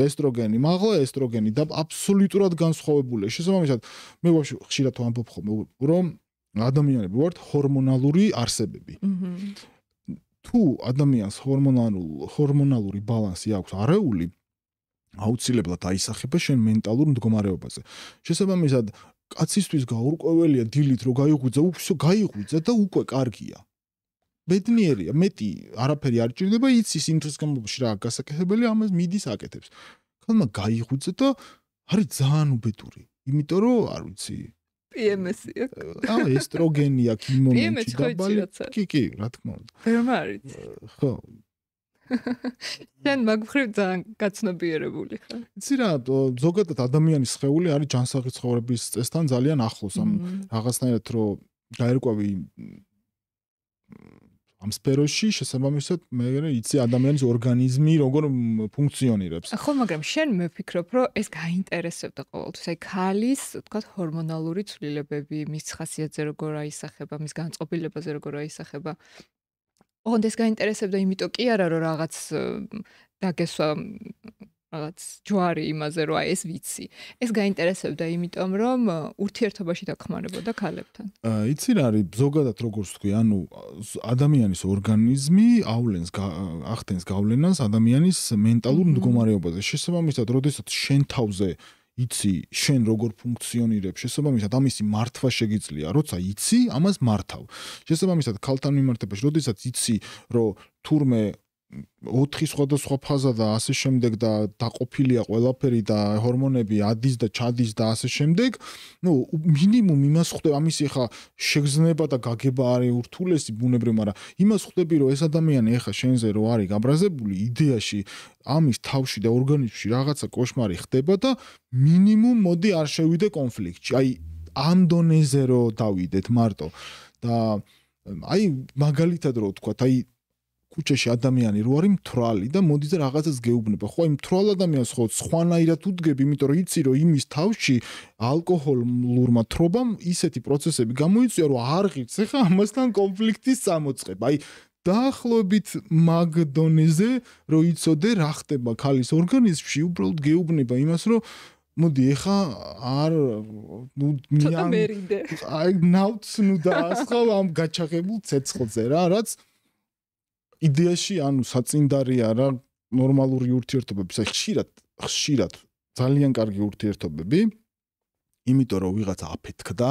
ესტროგენი მაღლა, ესტროგენი და აბსოლუტურად განსხვავებულია. შესაბამისად, მე ვაფშე ხშირად ვამბობ ხოლმე, რომ ადამიანები ვართ ჰორმონალური არსებები. თუ ადამიანს ჰორმონალური ბალანსი აქვს არეული, აუცილებლად აისახება შენ მენტალურ მდგომარეობაზე. შესაბამისად, კაცისთვის გაურკვეველია დილით რომ გაიღვიძა, გაიღვიძა და უკვე კარგია. ბედნიერია, მეტი არაფერი არ ჭირდება, იცის იმ დღის განმავლობაში რა გასაკეთებელი, ამას მიდის აკეთებს. ქალმა გაიღვიძა და არის ძალიან უბედური. იმიტომ რომ არ ვიცი, PMS-ი აქვს. ესტროგენი აქვს იმ მომენტში დაბალი. კი, რა თქმა უნდა. ვერ არის. ხო. შენ მაგხრივ ძალიან გაცნობიერებული ხარ. იცი რა, ზოგადად ადამიანის სხეული არის ჯანსაღი ცხოვრების წესთან ძალიან ახლოს, ამ რაღაცნაირად რომ გაერკვევი ამ სფეროში, შესაბამისად მე იცი ადამიანის ორგანიზმი როგორ ფუნქციონირებს. ხო, მაგრამ შენ მე ვფიქრობ, რომ ეს გაინტერესებდა ყოველთვის. აი ქალის, თქვათ, ჰორმონალური ცვლილებები, მის ხასიათზე როგორ აისახება, მის განწყობილებაზე როგორ აისახება. ოღონდ ეს გაინტერესებდა იმიტომ კი არა რომ რაღაც დაგესვა რაღაც ჯვარი იმაზე რომ აი ეს ვიცი. ეს გაინტერესებდა იმიტომ რომ ურთიერთობაში დახმარებოდა ქალებთან. იცი რა არის ზოგადად როგორც თქვი, ანუ ადამიანის ორგანიზმი ახდენს გავლენას ადამიანის მენტალურ მდგომარეობაზე. შესაბამისად, როდესაც შენ თავზე იცი შენ როგორ ფუნქციონირებ, შესაბამისად ამისი მართვა შეგიძლია, როცა იცი, ამას მართავ. შესაბამისად, ქალთან მიმართებაში, როდესაც იცი, რომ თურმე 4 სხვადასხვა ფაზა და ასე შემდეგ და დაყოფილია ყველაფერი და ჰორმონები ადის და ჩადის და ასე შემდეგ. მინიმუმ იმას ხვდები, ამისი ხა შეგზნება და გაგება არის ურთულესი ბუნებრივ, მაგრამ იმას ხვდები, რომ ეს ადამიანი ხა შენზე რო არის გაბრაზებული, იდეაში ამის თავში და ორგანიზმში რაღაცა კოშმარი ხდება და მინიმუმ მოდი არ შევიდე კონფლიქტში. აი ამ დონეზე რო დავიდეთ მარტო და აი მაგალითად რო ვთქვა, აი კუჩაში ადამიანი რო არის მთვრალი და მოდი და რაღაცას გეუბნება. ხო, იმ მთვრალ ადამიანს ხო სხვანაირად უდგები, იმიტომ რომ იცი რომ იმის თავში ალკოჰოლურმა თრობამ ისეთი პროცესები გამოიწვია, რომ არ ღირს ეხა ამასთან კონფლიქტის წამოწყება. აი დაახლოებით მაგ დონეზე რო იცოდე რა ხდება ქალის ორგანიზმში, უბრალოდ გეუბნება იმას, რომ მოდი ეხა არ აი ნავთს ნუ დაასხავ ამ გაჩაღებულ ცეცხლზე რაც იდეაში ანუ საწინდარია რა ნორმალური ურთიერთობების აი ხშირად ძალიან კარგი ურთიერთობები იმიტომ რომ ვიღაცა აფეთქდა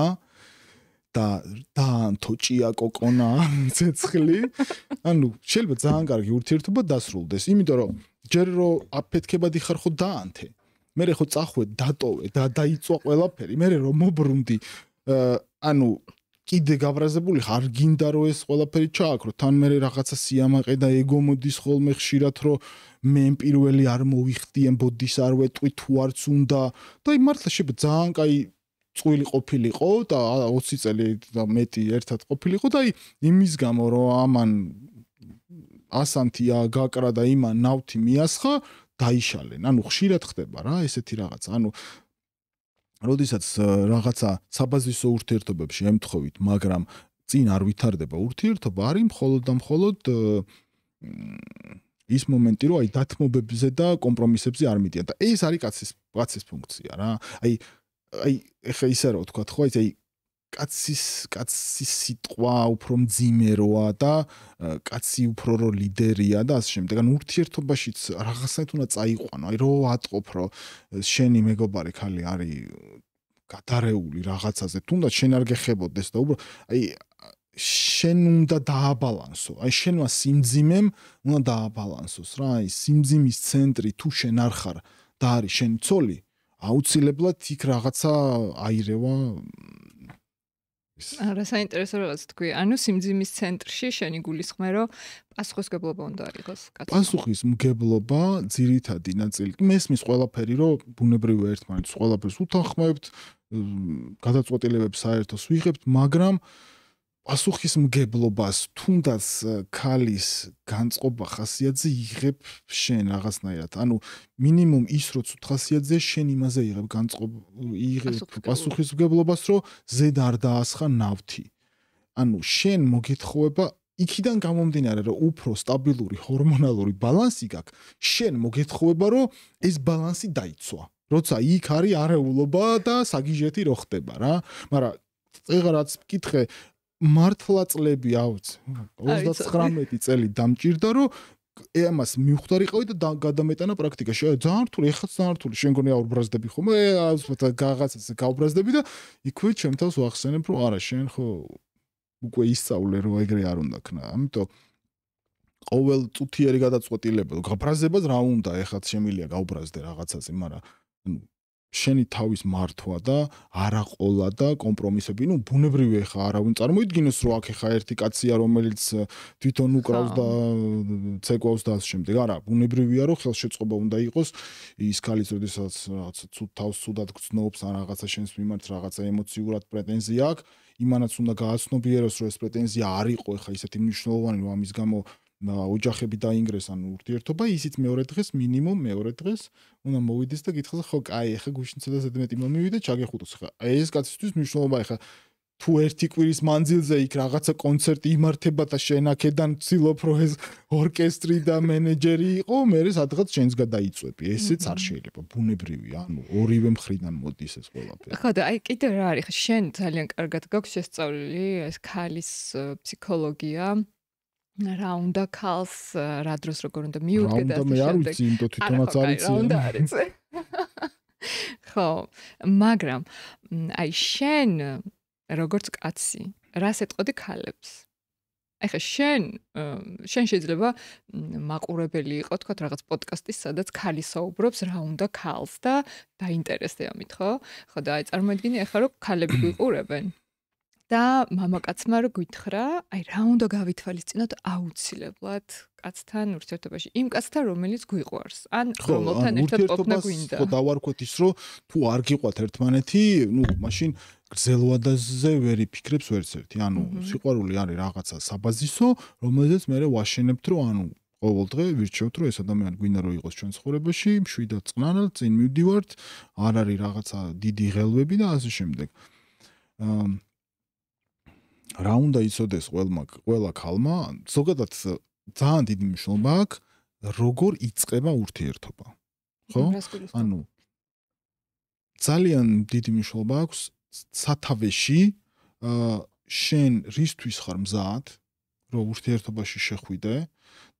და თოჭია კოკონა ცეცხლი ანუ შეიძლება ძალიან კარგი ურთიერთობა დასრულდეს იმიტომ რომ ჯერ რომ აფეთქებადი ხარ ხო დაანთე მე ხო წახვე დატოვე და დაიწვა ყველაფერი მე რომ მობრუნდი ანუ კიდე გაბრაზებული ხარ გინდა რომ ეს ყველაფერი ჩააქრო თან მე რაღაცა სიამაყე და ეგო მოდის ხოლმე ხშირად რომ მე პირველი არ მოვიხდიენ ბოდის არ ვეტყვი თუ არც უნდა და აი მართლა შეიძლება ძალიან კაი წვილი ყოფილიყო და 20 წელი და მეტი ერთად ყოფილიყო და აი იმის გამო რომ ამან ასანთია გაკრა და იმან ნავთი მიასხა დაიშალენ ანუ ხშირად ხდება რა ესეთი რაღაცა ანუ როდესაც რაღაცა საბაზისო ურთიერთობებში ემთხოვით, მაგრამ წინ არ ვითარდება ურთიერთობა, არის მხოლოდ და მხოლოდ ის მომენტი, რომ აი დათმობებზე და კომპრომისებზე არ მიდიან და ეს არის კაცის ფუნქცია რა. აი ეხა ისე რა ვთქვა, ხო, აი კაცის სიტყვა უფრო მძიმეროა და კაცი უფრო რო ლიდერია და ასე შემდეგ. ანუ ურთიერთობაშიც რაღაცნაირად უნდა წაიყვანო. აი რო ატყობ, რომ შენი მეგობარი ხალი არის გადარეული რაღაცაზე, თუნდაც შენ არ გეხებოდეს და უბრალოდ აი შენ უნდა დააბალანსო. აი შენმა სიმძიმემ უნდა დააბალანსოს რა. აი სიმძიმის ცენტრი თუ შენ არ ხარ და არის შენი ცოლი, აუცილებლად იქ რაღაცა აირევა არა საინტერესო რაღაც თქვი. ანუ სიმძიმის ცენტრში შენი გულისხმე რომ პასუხისმგებლობა უნდა იყოს კაცს. პასუხისმგებლობა ძირითადი ნაწილი. მესმის ყველაფერი რომ ბუნებრივი ერთმანეთს ყველაფერს უთანხმოებთ, გადაწყვეტილებებს საერთოს ვიღებთ, მაგრამ პასუხისმგებლობას თუნდაც ქალის განწყობა ხასიათზე იღებ შენ რაღაცნაირად. ანუ მინიმუმ ის რო ცუდ ხასიათზე შენ იმაზე იღებ პასუხისმგებლობას, რომ ზედ არ დაასხა ნავთი. ანუ შენ მოგეთხოვება იქიდან გამომდინარე, რომ უფრო სტაბილური ჰორმონალური ბალანსი გაქვს, შენ მოგეთხოვება, რომ ეს ბალანსი დაიცვა. როცა იქ არის არეულობა და საგიჟეთი რო ხდება რა. მაგრამ ეხლა რაც ვკითხე მართლა წლები აუც 39 წელი დამჭირდა რომ ამას მივხვდარიყავი და გადამეტანა პრაქტიკაში. ძალიან რთული, ეხლა ძალიან რთული. შენ გონია აუბრაზდები ხოლმე, რაღაცას გაუბრაზდები და იქვე ჩემ თავს ვახსენებ რომ არა, შენ ხო უკვე ისწავლე რომ ეგრე არ უნდა ქნა. ამიტომ ყოველ წუთიერი გადაწყვეტილება, გაბრაზებას რა უნდა, ეხლა შემილია გაუბრაზდე რაღაცაზე, მაგრამ შენი თავის მართვა და არაყოლა და კომპრომისები, ну ბუნებრივია ხა არავინ წარმოიდგინოს რომ აქ ხა ერთი კაცია რომელიც თვითონ უკრავს და ცეკვავს და ამ შემდეგ. არა, ბუნებრივია რომ ხელშეწყობა უნდა იყოს ის ქალის როდესაც რაღაცა თავს ცუდად გრძნობს ან რაღაცა შენს მიმართ რაღაცა ემოციურად პრეტენზია აქვს, იმანაც უნდა გააცნობიეროს რომ ეს პრეტენზია არ იყო ხა ისეთი მნიშვნელოვანი რომ ამის გამო ოჯახები დაინგრესან ურთიერთობა, ისიც მეორე დღეს მინიმუმ მეორე დღეს უნდა მოვიდეს და გითხრას ხო, კაი, ახლა გუშინ ცოტა ზედმეტი მომივიდა, ჩაგეხუტოს ხა. ეს კაცისთვის მნიშვნელობა ხა თუ ერთი კვირის მანძილზე იქ რაღაცა კონცერტი იმართება და შენ აქედან ცდილობ რომ ეს ორკესტრი და მენეჯერი იყო, მე სადღაც შენს გადაიწვევი. ესეც არ შეიძლება, ბუნებრივია, ანუ ორივე მხრიდან მოდის ეს ყველაფერი. ხო და აი კიდე რა არის, ხა შენ ძალიან კარგად გაქვს შესწავლილი ეს ქალის ფსიქოლოგია. რა უნდა ქალს რა დროს როგორ უნდა მიუდგე და ასე შემდეგ. მე არ ვიცი, იმიტომ თვითონაც არ იცი. რა უნდა არის. ხო, მაგრამ აი შენ როგორც კაცი, რას ეტყოდი ქალებს? ეხლა შენ შეიძლება მაყურებელი იყო, თქვა რაღაც პოდკასტის, სადაც ქალი საუბრობს, რა უნდა ქალს და დაინტერესდება ამით, ხო? ხო და აი წარმოიდგინე ეხლა რომ ქალები გვიყურებენ და მამაკაცმა რო გითხრა, აი რა უნდა გავითვალისწინოთ აუცილებლად კაცთან ურთიერთობაში, იმ კაცთან, რომელიც გვიყვარს, ან რომელთან ერთად ყოფნა გვინდა. ხო, დავარქვეთ ის, რომ თუ არ გიყვართ ერთმანეთი, მაშინ გრძელვადაზე ვერ იფიქრებს ვერცერთი. სიყვარული არის რაღაცა საბაზისო, რომელზეც მე ვაშენებთ, რომ ყოველდღე ვირჩევთ, რომ ეს ადამიანი გვინდა რომ იყოს ჩვენ ცხოვრებაში, მშვიდად წყნარად წინ მივდივართ, არ არის რაღაცა დიდი ღელვები და ასე შემდეგ. რა უნდა იცოდეს ყველა ქალმა, ზოგადად ძალიან დიდი მნიშვნელობა აქვს, როგორ იწყება ურთიერთობა. ხო? ძალიან დიდი მნიშვნელობა აქვს სათავეში შენ რისთვის ხარ მზად, რომ ურთიერთობაში შეხვიდე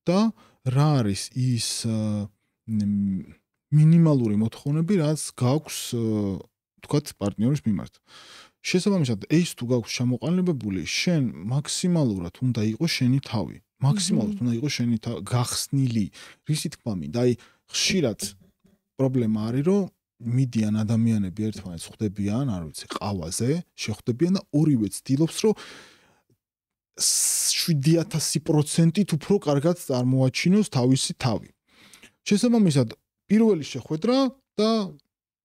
და რა არის ის მინიმალური მოთხოვნები, რაც გაქვს თქვათ პარტნიორის მიმართ. შესაბამისად, ეს თუ გაქვს ჩამოყალიბებული, შენ მაქსიმალურად უნდა იყოს შენი თავი. მაქსიმალურად უნდა იყოს შენი თავი გახსნილი. რისი თქმა მინდა, აი ხშირად პრობლემა არის, რომ მიდიან ადამიანები ერთმანეთს ხვდებიან, არ ვიცი, ყავაზე, შეხვდებიან და ორივე ცდილობს, რომ 7000% უფრო კარგად წარმოაჩინოს თავისი თავი. შესაბამისად, პირველი შეხვედრა და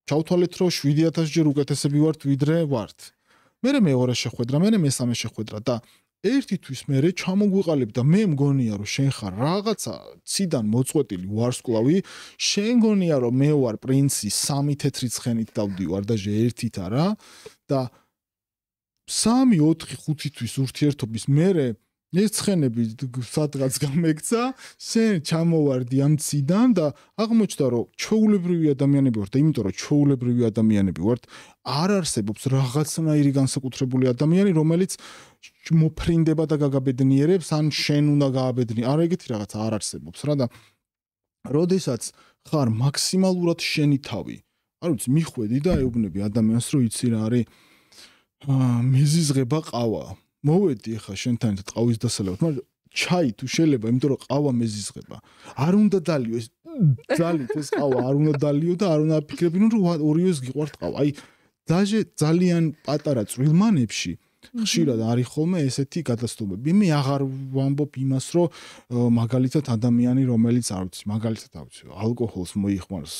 ჩავთვალეთ, რომ 7000 ჯერ უკეთესები ვართ, ვიდრე ვართ. მერე მეორე შეხვედრა, მერე მესამე შეხვედრა და ერთისთვის მერე ჩამოგვიყალიბ და მე მგონია, რომ შენ ხარ რაღაცა ციდან მოწყვეტილი ვარსკვლავი, შენ გონია, რომ მე ვარ პრინცი 3 თეთრი ცხენით დავდივარ და ერთით არა და 3, 4, 5 თვის ურთიერთობის მერე ეს ცხენები სადღაც გამექცა, შენ ჩამოვარდი ამ ციდან და აღმოჩნდა, რომ ჩვეულებრივი ადამიანები ვართ და იმიტომ რომ ჩვეულებრივი ადამიანები ვართ, არ არსებობს რაღაცნაირი განსაკუთრებული ადამიანი, რომელიც მოფრინდება და გაგაბედნიერებს, ან შენ უნდა გააბედნი. არა ეგეთი რაღაცა არ არსებობს რა და როდესაც ხარ მაქსიმალურად შენი თავი. არ ვიცი, მიხვედი და ეუბნები ადამიანს, რომ იცი რა არის მეზიზღება ყავა. მოვედი ახლა შენთან ერთად ყავის დასალევად, მაგრამ ჩაი თუ შეიძლება, იმიტომ რომ ყავა მეზიზღება. არ უნდა დალიო ეს ძალით ეს ყავა, არ უნდა დალიო და არ უნდა აფიქრებინო, რომ ორივეს გიყვართ ყავა. აი დაჟე ძალიან პატარა წვრილმანებში ხშირად არის ხოლმე ესეთი გადასტურებები. მე აღარ ვამბობ იმას, რომ მაგალითად ადამიანი, რომელიც არ ვიცი, მაგალითად არ ვიცი, ალკოჰოლს მოიხმარს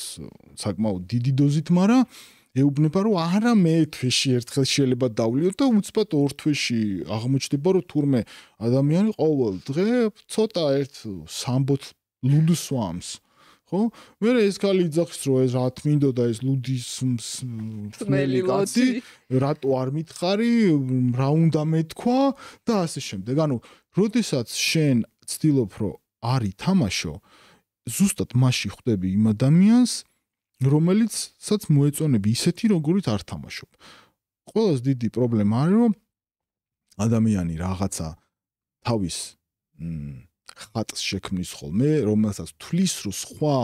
საკმაოდ დიდი დოზით, მაგრამ ეუბნება, რომ არა მე თვეში ერთხელ შეიძლება დავლიო და უცბად ორ თვეში აღმოჩნდება, რომ თურმე ადამიანი ყოველ დღე ცოტა ერთ სამბოთ ლუდს სვამს. ხო? მე ეს ქალი იძახის, რომ ეს რა თმინდოდა ეს ლუდის მსმელი კაცი, რატო არ მითხარი, რა უნდა მეთქვა და ასე შემდეგ. ანუ, როდესაც შენ ცდილობ, რომ არ ითამაშო, ზუსტად მასში ხვდები იმ ადამიანს, რომელიცაც მოეწონები ისეთი, როგორიც არ თამაშობ. ყველაზე დიდი პრობლემა არის, რომ ადამიანი რაღაცა თავის ხატს შექმნის ხოლმე, რომელსაც თulis, რომ სხვა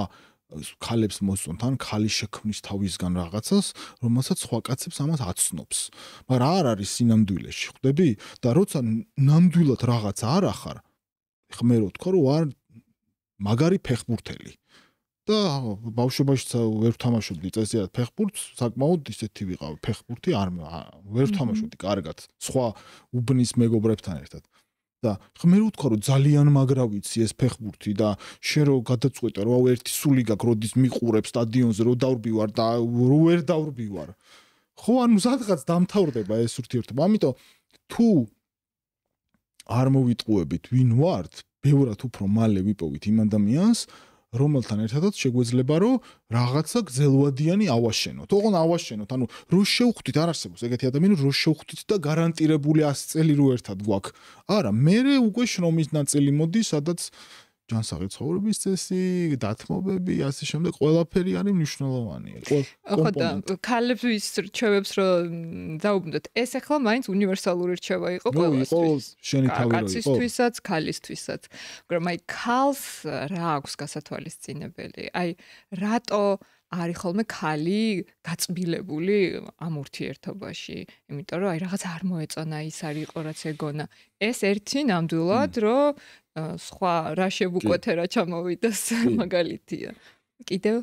ქალებს მოსწონთ, ან ქალი შექმნის თავისგან რაღაცას, რომელსაც სხვა კაცებს ამას აცნობს. მაგრამ არ არის სინამდვილეში, ხვდები? და როცა ნამდვილად რაღაცა არ ახარ, ეხლა მე რო თქვა, რომ ვარ მაგარი ფეხბურთელი. და ბავშვობაშიც ვერ ვთამაშობდი წესიერ ფეხბურთს, საკმაოდ ისეთი ვიყავი, ფეხბურთი ვერ ვთამაშობდი კარგად, სხვა უბნის მეგობრებთან ერთად. და მე რო ვთქვა, რომ ძალიან მაგრა ვიცი ეს ფეხბურთი და შენ რო გადაწყვეტე, რომ ერთი სული გაქვს, როდის მიყურებ სტადიონზე, რო დავრბივარ და რო ვერ დავრბივარ. ხო, ანუ სადღაც დამთავრდება ეს ურთიერთობა. ამიტომ თუ არ მოვიტყუებით ვინ ვართ, ბევრად უფრო მალე ვიპოვით იმ ადამიანს, რომელთან ერთადაც შეგვეძლება, რომ რაღაცა გრძელვადიანი ავაშენოთ. ოღონ ავაშენოთ, ანუ რო შევხვდით, არ არსებობს ეგეთი ადამიანი, რო შევხვდით და გარანტირებული 100 წელი რო ერთად გვაქვს. არა, მე უკვე შრომის ნაწილი მოდის, სადაც ჯანსაღი ცხოვრების წესი, დათმობები, ასე შემდეგ, ყველაფერი არის მნიშვნელოვანი. ხო და ქალებს რჩევებს რომ დაუბრუნდეთ, ეს ახლა მაინც უნივერსალური რჩევა იყო ყველასთვის. შენი თავი რო იყო. კაცისთვისაც, ქალისთვისაც. მაგრამ აი ქალს რა აქვს გასათვალისწინებელი? აი რატო არის ხოლმე ქალი გაწბილებული ამ ურთიერთობაში, იმიტომ რომ აი რაღაც არ მოეწონა ის არ იყო რაც ეგონა. ეს ერთი ნამდვილად რომ სხვა რა შეგვუკვეთე რა ჩამოვიდეს მაგალითია. კიდევ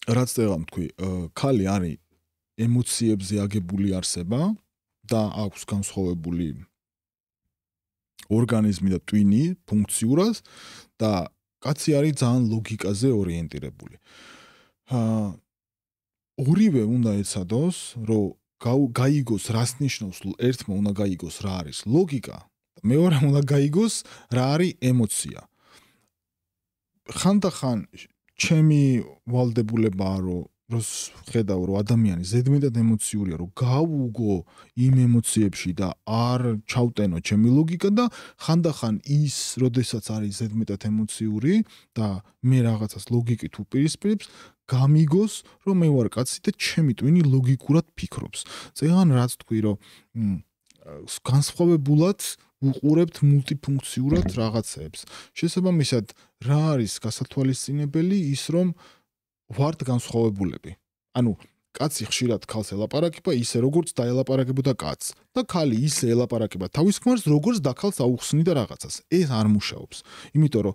რაც წეგამ თქვი, ქალი არის ემოციებზე აგებული არსება და აქვს განსხვავებული ორგანიზმი და ტვინი ფუნქციურად და კაცი არის ძალიან ლოგიკაზე ორიენტირებული. ორივე უნდა ეცადოს, რომ გაიგოს რას ნიშნავს ერთმა უნდა გაიგოს რა არის ლოგიკა, მეორე უნდა გაიგოს რა არის ემოცია. ხანდახან ჩემი ვალდებულებაა რომ ხედავ რომ ადამიანი ზედმეტად ემოციურია, რომ გავუგო იმ ემოციებში და არ ჩავტენო ჩემი ლოგიკა და ხანდახან ის, როდესაც არის ზედმეტად ემოციური და მე რაღაცას ლოგიკით უპირისპირებს, გამიგოს, რომ მე ვარ კაცი და ჩემი ტვინი ლოგიკურად ფიქრობს. წეგან რაც თქვი, რომ განსხვავებულად უყურებთ მულტიფუნქციურად რაღაცებს. შესაბამისად, რა არის გასათვალისწინებელი ის, რომ ვართ განსხვავებულები. ანუ კაცი ხშირად ქალს ელაპარაკება ისე როგორც დაელაპარაკებოდა კაცს და ქალი ისე ელაპარაკება თავის ქმარს როგორც დაქალს აუხსნიდა რაღაცას. ეს არ მუშაობს. იმიტომ რომ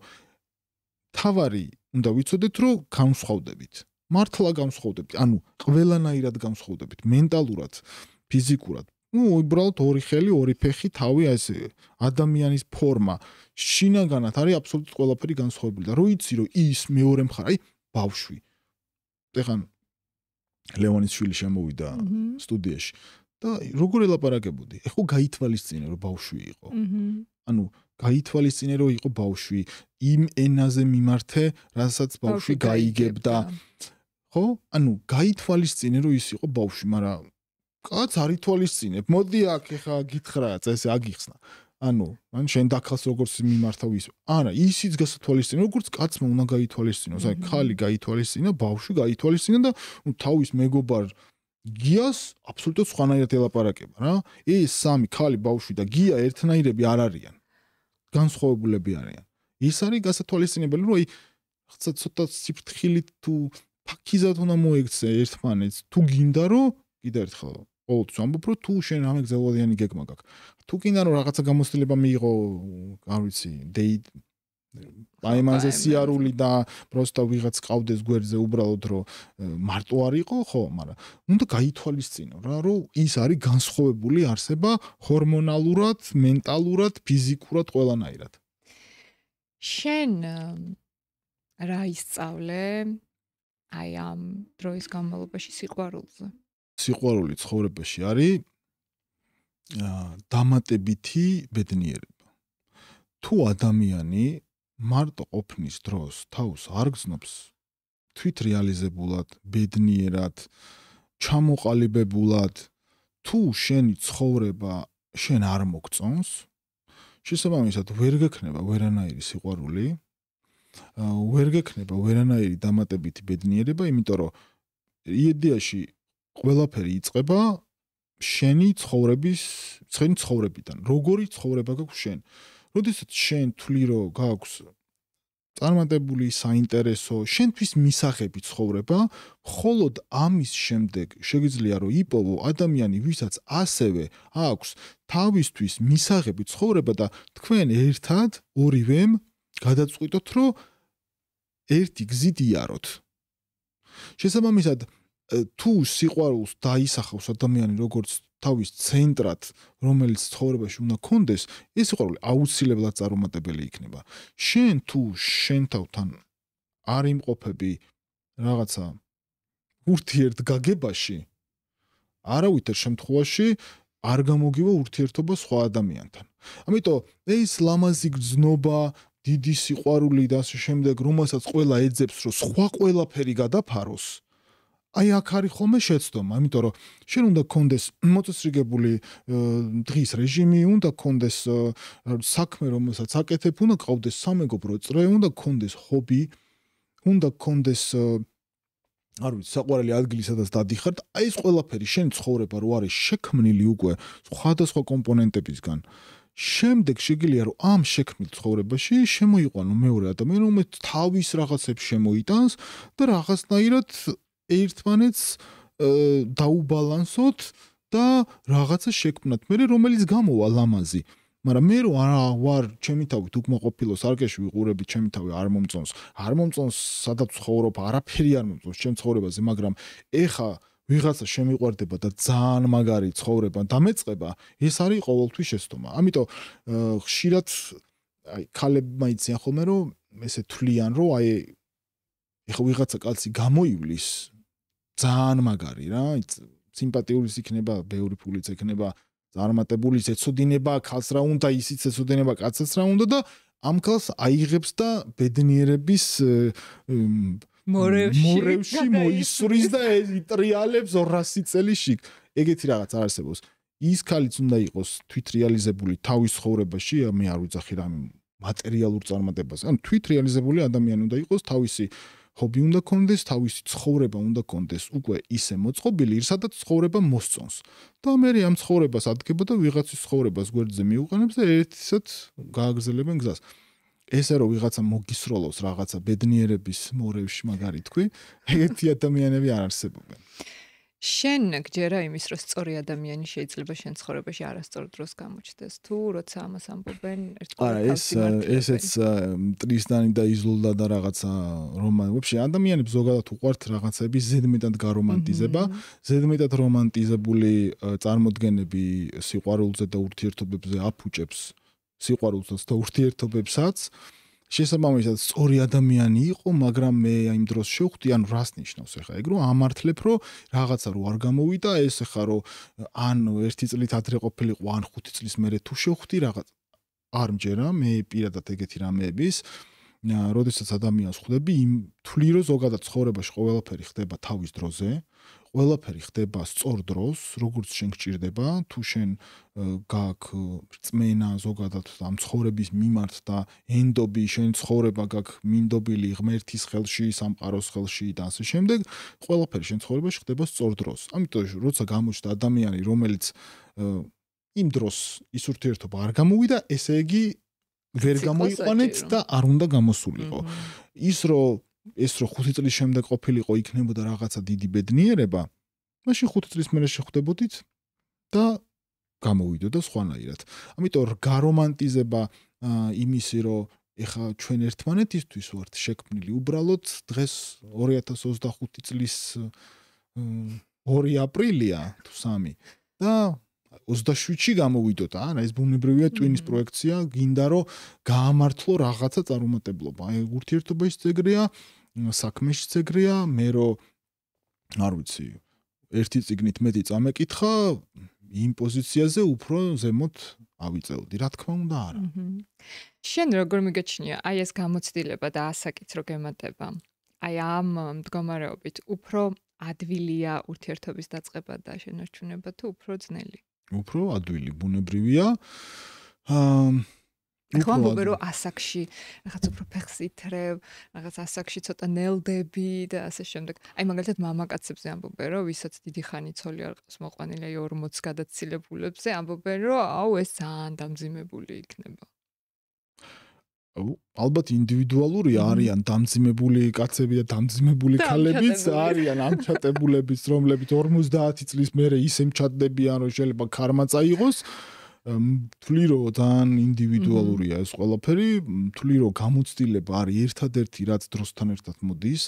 თავარი უნდა ვიცოდეთ რომ განსხვავდებით. მართლა განსხვავდებით. ანუ ყველანაირად განსხვავდებით. მენტალურად, ფიზიკურად. უბრალოდ ორი ხელი, ორი ფეხი, თავი ეს ადამიანის ფორმა. შინაგანად არის აბსოლუტურად ყველაფერი განსხვავებული და რო იცი რომ ის მეორე მხარე, აი ბავშვი ეხან ლევონის შვილი შემოვიდა სტუდიაში და როგორ ელაპარაკებოდი? ეხო გაითვალისწინე რომ ბავშვი იყო. ანუ გაითვალისწინე რომ იყო ბავშვი, იმ ენაზე მიმართე, რასაც ბავშვი გაიგებდა. ხო? ანუ გაითვალისწინე რომ ის იყო ბავშვი, მაგრამ კაც არ ითვალისწინებ. მოდი აქ ეხა გითხრა, წესი აგიხსნა. ანუ შენ დაქალს როგორც მიმართავ ის. არა, ისიც გასათვალისწინო, როგორც კაცმა უნდა გაითვალისწინოს. აი, ქალი გაითვალისწინა, ბავშვი გაითვალისწინა და თავის მეგობარ გიას აბსოლუტურად სხვანაირად ელაპარაკება, რა. ეს სამი ქალი, ბავშვი და გია ერთნაირები არ არიან. განსხვავებულები არიან. ის არის გასათვალისწინებელი, რომ აი, ცოტა სიფრთხილით თუ ფაქიზად უნდა მოექცე ერთმანეთს, თუ გინდა რომ კიდევ ერთხელ ყოველთვის ამბობ, რომ თუ შენ რამე გზელვადიანი გეგმა გაქვს. თუ კიდე რომ რაღაცა გამოცდილება მიიღო, არ ვიცი, დეით აიმანზე სიარული და პროსტა ვიღაც ყავდეს გვერდზე უბრალოდ რომ მარტო არ იყო, ხო, მაგრამ უნდა გაითვალისწინო რა, რომ ის არის განსხვავებული არსება ჰორმონალურად, მენტალურად, ფიზიკურად, ყველანაირად. შენ რა ისწავლე აი ამ დროის განმავლობაში სიყვარულზე? სიყვარული ცხოვრებაში არის დამატებითი ბედნიერება. თუ ადამიანი მარტო ყოფნის დროს თავს არ გრძნობს თვით რეალიზებულად, ბედნიერად, ჩამოყალიბებულად, თუ შენი ცხოვრება შენ არ მოგწონს, შესაბამისად ვერ გექნება ვერანაირი სიყვარული, ვერ გექნება ვერანაირი დამატებითი ბედნიერება, იმიტომ რომ იდეაში ყველაფერი იწყება შენი ცხოვრებიდან. როგორი ცხოვრება გაქვს შენ? როდესაც შენ თვლი რომ გაქვს წარმატებული, საინტერესო, შენთვის მისაღები ცხოვრება, მხოლოდ ამის შემდეგ შეგიძლია რომ იპოვო ადამიანი, ვისაც ასევე აქვს თავისთვის მისაღები ცხოვრება და თქვენ ერთად ორივემ გადაწყვიტოთ რომ ერთი გზით იაროთ. შესაბამისად თუ სიყვარულს დაისახავს ადამიანი როგორც თავის ცენტრად, რომელიც ცხოვრებაში უნდა კონდეს, ეს სიყვარული აუცილებლად წარუმატებელი იქნება. შენ თუ შენთავთან არ იმყოფები რაღაცა ურთიერთგაგებაში, არავითარ შემთხვევაში არ გამოგივა ურთიერთობა სხვა ადამიანთან. ამიტომ ეს ლამაზი გრძნობა, დიდი სიყვარული და ასე შემდეგ, რომელსაც ყველა ეძებს, რომ სხვა ყველაფერი გადაფაროს, აი აქ არის ხოლმე შეცდომა, იმიტომ რომ შენ უნდა კონდეს მოწესრიგებული დღის რეჟიმი, უნდა კონდეს საქმე, რომელსაც აკეთებ, უნდა ყავდეს სამეგობრო წრე, უნდა კონდეს ჰობი, უნდა კონდეს არ ვიცი, საყვარელი ადგილი, სადაც დადიხარ და აი ეს ყველაფერი შენი ცხოვრება რო არის შექმნილი უკვე სხვადასხვა კომპონენტებისგან. შემდეგ შეგიძლია რომ ამ შექმნილ ცხოვრებაში შემოიყვანო მეორე ადამიანი, რომელიც თავის რაღაცებს შემოიტანს და რაღაცნაირად ერთმანეთს დაუბალანსოთ და რაღაცა შექმნათ. მე რომელიც გამოვა ლამაზი, მაგრამ მე რო არა ვარ ჩემი თავით უკმაყოფილო სარკეში ვიყურები ჩემი თავი არ მომწონს სადაც ცხოვრობ არაფერი არ მომწონს ჩემ ცხოვრებაზე, მაგრამ ეხა ვიღაცა შემიყვარდება და ძალიან მაგარი ცხოვრება დამეწყება, ეს არის ყოველთვის შეცდომა. ამიტომ ხშირად ქალებმა იციან ხოლმე რომ ესე თვლიან რომ ეხა ვიღაცა კაცი გამოივლის ძალიან მაგარი რა, სიმპათიულის იქნება, ბევრი ფულიც ექნება, წარმატებულის ეცოდინება, ქალს რა უნდა, ისიც ეცოდინება, კაცს რა უნდა და ამ ქალს აიღებს და ბედნიერების მორევში მოისვრის და იტრიალებს 200 წელი შიგ. ეგეთი რაღაც არ არსებობს. ის ქალიც უნდა იყოს თვითრეალიზებული თავის ცხოვრებაში, მე არ ვიძახი რა მატერიალურ წარმატებას. ან თვითრეალიზებული ადამიანი უნდა იყოს, თავისი ჰობი უნდა კონდეს, თავისი ცხოვრება უნდა კონდეს, უკვე ისე მოწყობილი, სადაც ცხოვრება მოსწონს. და მე ამ ცხოვრებას ადგება და ვიღაცის ცხოვრებას გვერდზე მიუყენებს და ერთისად გააგრძელებენ გზას. ესე რომ ვიღაცა მოგისროლოს რაღაცა ბედნიერების მორევში მაგარი თქვი, ეგეთი ადამიანები არ არსებობენ. შენ გჯერა იმის, რომ სწორი ადამიანი შეიძლება შენ ცხოვრებაში არასწორ დროს გამოჩნდეს, თუ როცა ამას ამბობენ ერთგვარად ესეც ტრისტანი და იზოლდა და რაღაცა ვაფშე ადამიანებს ზოგადად უყვართ რაღაცები ზედმეტად გარომანტიზება, ზედმეტად რომანტიზებული წარმოდგენები სიყვარულზე და ურთიერთობებზე აფუჭებს სიყვარულსაც და ურთიერთობებსაც. შესაბამისად სწორი ადამიანი იყო, მაგრამ მე იმ დროს შევხვდი, ანუ რას ნიშნავს ახლა ეგ რომ ამართლებ რომ რაღაცა რო არ გამოვიდა, ეს ახლა რომ ან 1 წლით ადრე ყოფილიყო, ან 5 წლის მერე თუ შევხვდი რაღაც არ მჯერა, მე პირადად ეგეთი რამეების, როდესაც ადამიანს ხვდები, თვლი რომ ზოგადად ცხოვრებაში ყველაფერი ხდება თავის დროზე, ყველაფერი ხდება სწორ დროს, როგორც შენ გჭირდება, თუ შენ გაქვს რწმენა ზოგადად ამ ცხოვრების მიმართ და ენდობი შენ ცხოვრება გაქვს მინდობილი ღმერთის ხელში, სამყაროს ხელში და ასე შემდეგ, ყველაფერი შენ ცხოვრებაში ხდება სწორ დროს. ამიტომ როცა გამოჩნდა ადამიანი, რომელიც იმ დროს ის ურთიერთობა არ გამოვიდა, ესე იგი ვერ გამოიყვანეთ და არ უნდა გამოსულიყო. ის რომ 5 წლის შემდეგ ყოფილიყო იქნებოდა რაღაცა დიდი ბედნიერება, მაშინ 5 წლის მერე შეხვდებოდით და გამოვიდოდა სხვანაირად. ამიტომ გარომანტიზება იმისი რომ ეხა ჩვენ ერთმანეთისთვის ვართ შექმნილი, უბრალოდ დღეს 2025 წლის 2 აპრილია თუ 3 და 27-ში გამოვიდოთ, არა ეს ბუნებრივია ტვინის პროექცია, გინდა რომ გაამართლო რაღაცა წარუმატებლობა. აი ურთიერთობაში ეგრეა, საქმეში ეგრეა, მე რომ არ ვიცი, ერთი წიგნით მეტი წამეკითხა, იმ პოზიციაზე უფრო ზემოთ ავიწევდი, რა თქმა უნდა არა. შენ როგორ მიგეჩნია აი ეს გამოცდილება და ასაკიც რო გემატება? აი ამ მდგომარეობით უფრო ადვილია ურთიერთობის დაწყება და შენარჩუნება თუ უფრო ძნელი? უფრო ადვილი ბუნებრივია. ხმამობე რომ ასაკში რაღაც უფრო ფეხს ითრევ, რაღაც ასაკში ცოტა ნელდები და ასე შემდეგ. აი მაგალითად მამაკაცებზე ამბობენ რომ ვისაც დიდი ხანი ცოლი არ ყავს მოყვანილი, აი 40 გადაცილებულებზე ამბობენ რომ აუ ეს ძალიან დამძიმებული იქნება. ალბათ ინდივიდუალურია, არიან დამძიმებული კაცები და დამძიმებული ქალებიც, არიან ამჩატებულებიც, რომლებიც 50 წლის მერე ისე მჩატდებიან, რომ შეიძლება ქარმა წაიღოს. თვლი რომ ძალიან ინდივიდუალურია ეს ყველაფერი, თვლი რომ გამოცდილება არის ერთადერთი რაც დროსთან ერთად მოდის.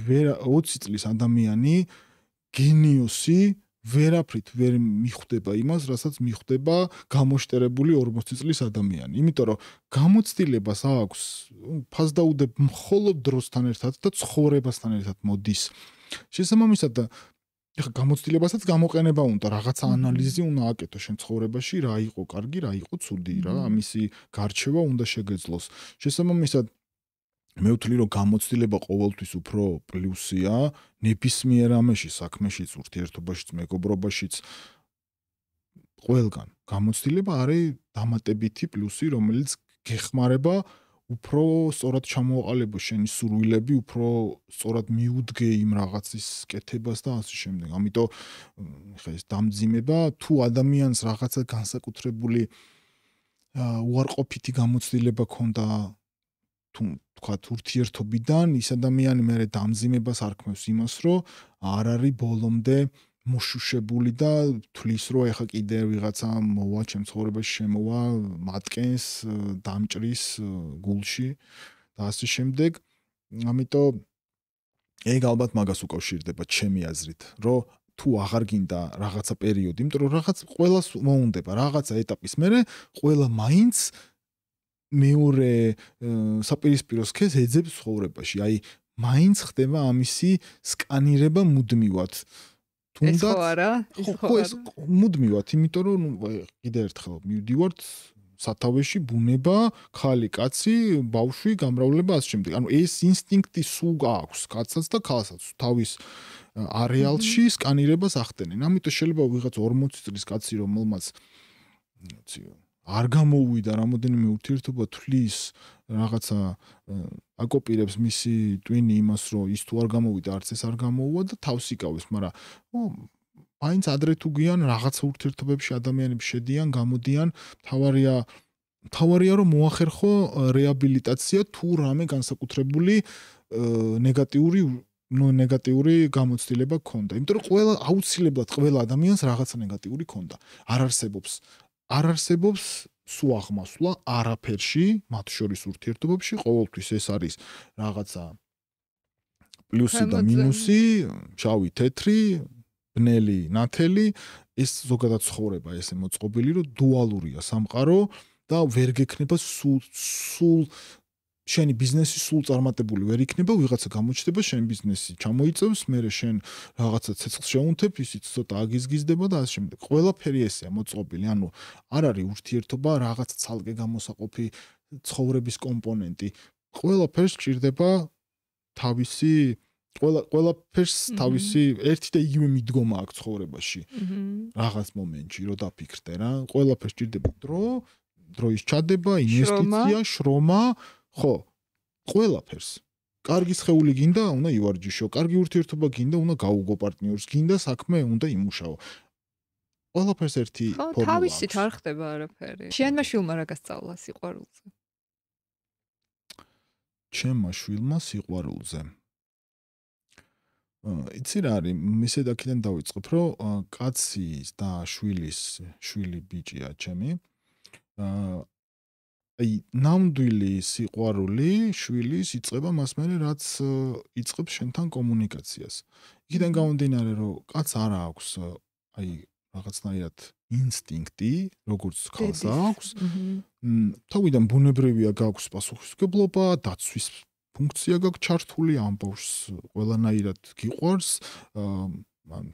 20 წლის ადამიანი გენიოსი ვერაფრით ვერ მიხვდება იმას, რასაც მიხვდება გამოშტერებული 40 წლის ადამიანი. იმიტომ რომ გამოცდილებას აქვს ფასდაუდებ მხოლოდ დროსთან ერთად და ცხოვრებასთან ერთად მოდის. შესაბამისად ეხა გამოცდილებასაც გამოყენება უნდა, რაღაცა ანალიზი უნდა აკეთო შენ ცხოვრებაში, რა იყო კარგი, რა იყო ცუდი, რა ამისი გარჩევა უნდა შეგეძლოს. შესაბამისად მე ვთვლი რომ გამოცდილება ყოველთვის უფრო პლუსია, ნებისმიერ ამაში, საქმეშიც, ურთიერთობაშიც, მეგობრობაშიც, ყველგან. გამოცდილება არის დამატებითი პლუსი, რომელიც გეხმარება უფრო სწორად ჩამოაყალიბო შენი სურვილები, უფრო სწორად მიუდგე იმ რაღაცის კეთებას და ასე შემდეგ. ამიტომ ხა ეს დამძიმება თუ ადამიანს რაღაცა განსაკუთრებული უარყოფითი გამოცდილება ქონდა თუ თქვათ ურთიერთობიდან ის ადამიანი მე დამძიმებას არქმევს იმას, რომ არ არის ბოლომდე მოშუშებული და თulis რომ ეხა კიდე ვიღაცა მოვა ჩემ ცხოვრებაში შემოვა მატკენს დამჭრის გულში და ასე შემდეგ. ამიტომ ეგ ალბათ მაგას უკავშირდება ჩემი აზრით, რომ თუ აღარ გინდა რაღაცა პერიოდი, იმიტომ რომ რაღაც ყველას მოუნდება რაღაცა ეტაპის მერე ყველა მაინც მეორე საპირისპირო სქესს ეძებს ცხოვრებაში. აი მაინც ხდება ამისი სკანირება მუდმივად. თუნდაც ეს ხო არა? ეს მუდმივად, იმიტომ რომ კიდე ერთხელ მივდივართ სათავეში ბუნება, ხალი, კაცი, ბავშვი, გამრავლება ასე შემდეგ. ანუ ეს ინსტინქტი სულ აქვს კაცსაც და ქალსაც თავის არეალში სკანირებას ახდენენ. ამიტომ შეიძლება ვიღაც 40 წლის კაცი რომელმაც არ გამოუვიდა რამოდენიმე ურთიერთობა თulis რაღაცა აკოპირებს მისი ტვინი იმას რომ ის თუ არ გამოვიდა არც ეს არ გამოუვა და თავს იკავებს, მაგრამ მაინც ადრე თუ გიან რაღაცა ურთიერთობებში ადამიანები შედიან, გამოდიან, თავარია რომ მოახერხო რეაბილიტაცია თუ რამე განსაკუთრებული ნეგატიური გამოცდილება ქონდა. იმიტომ რომ ყველა აუცილებლად ყველა ადამიანს რაღაცა ნეგატიური ქონდა. არ არსებობს სუაღმასვლა არაფერში, მათ შორის ურთიერთობებში, ყოველთვის ეს არის რაღაცა პლუსი და მინუსი, შავი, თეთრი, ბნელი, ნათელი, ეს ზოგადად ცხოვრება ესე მოწყობილი, რომ დუალურია სამყარო და ვერ გექნება სულ შენი ბიზნესი სულ წარმატებული ვერ იქნება, ვიღაცა გამოჩნდება, შენ ბიზნესი ჩამოიწევს, მერე შენ რაღაცა ცეცხლს შეუნთებ, ისიც ცოტა აგიზგიზდება და ასე შემდეგ. ყველაფერი ესეა მოწყობილი, ანუ არ არის ურთიერთობა რაღაც ცალკე გამოსაყოფი ცხოვრების კომპონენტი. ყველაფერს ჭირდება ყველაფერს თავისი ერთი და იგივე მიდგომა აქვს ცხოვრებაში. რაღაც მომენტში რო დაფიქრდე რა, ყველაფერს ჭირდება დროის ჩადება, ინვესტიცია, შრომა, ხო, ყველაფერს. კარგი სხეული გინდა, უნდა ივარჯიშო, კარგი ურთიერთობა გინდა, უნდა გაუგო პარტნიორს, გინდა საქმე, უნდა იმუშაო. ყველაფერს ერთი ფორმულა აქვს. თავისით არ ხდება არაფერი. შენმა შვილმა რა გასწავლა სიყვარულზე? ჩემმა შვილმა სიყვარულზე. იცი რა არის, მისე აქედან დავიწყებ, რომ კაცის და შვილი ბიჭია ჩემი. აი ნამდვილი სიყვარული შვილის იწყება მას მერე რაც იწყებს შენთან კომუნიკაციას. იქიდან გამომდინარე რომ კაც არ აქვს აი რაღაცნაირად ინსტინქტი, როგორც ქალს აქვს. თავიდან ბუნებრივია გაქვს პასუხისმგებლობა, დაცვის ფუნქცია გაქვს ჩართული, ამბავს ყველანაირად გიყვარს,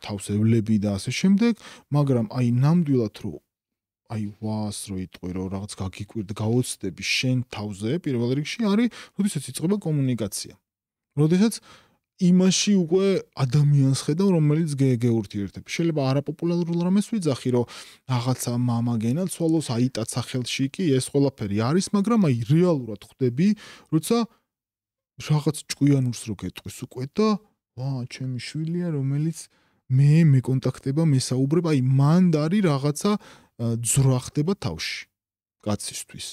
თავს ევლები და ასე შემდეგ, მაგრამ აი ნამდვილად რომ აი ვას რო იტყვი რომ რაღაც გაგიკვირდა გაოცდები შენ თავზე პირველ რიგში არის როდესაც იწყება კომუნიკაცია. როდესაც იმაში უკვე ადამიანს ხედავ რომელიც გეურთიერთებს. შეიძლება არაპოპულარულ რამეს ვიძახი რომ რაღაცა მამა გენაცვალოს აიტაც სახელში კი ეს ყველაფერი არის, მაგრამ აი რეალურად ხვდები როცა რაღაც ჭკვიანურს რო გეტყვის უკვე და ვა ჩემი შვილია რომელიც მე კონტაქტება მესაუბრება აი მან არის რაღაცა ძრვა ხდება თავში კაცისთვის.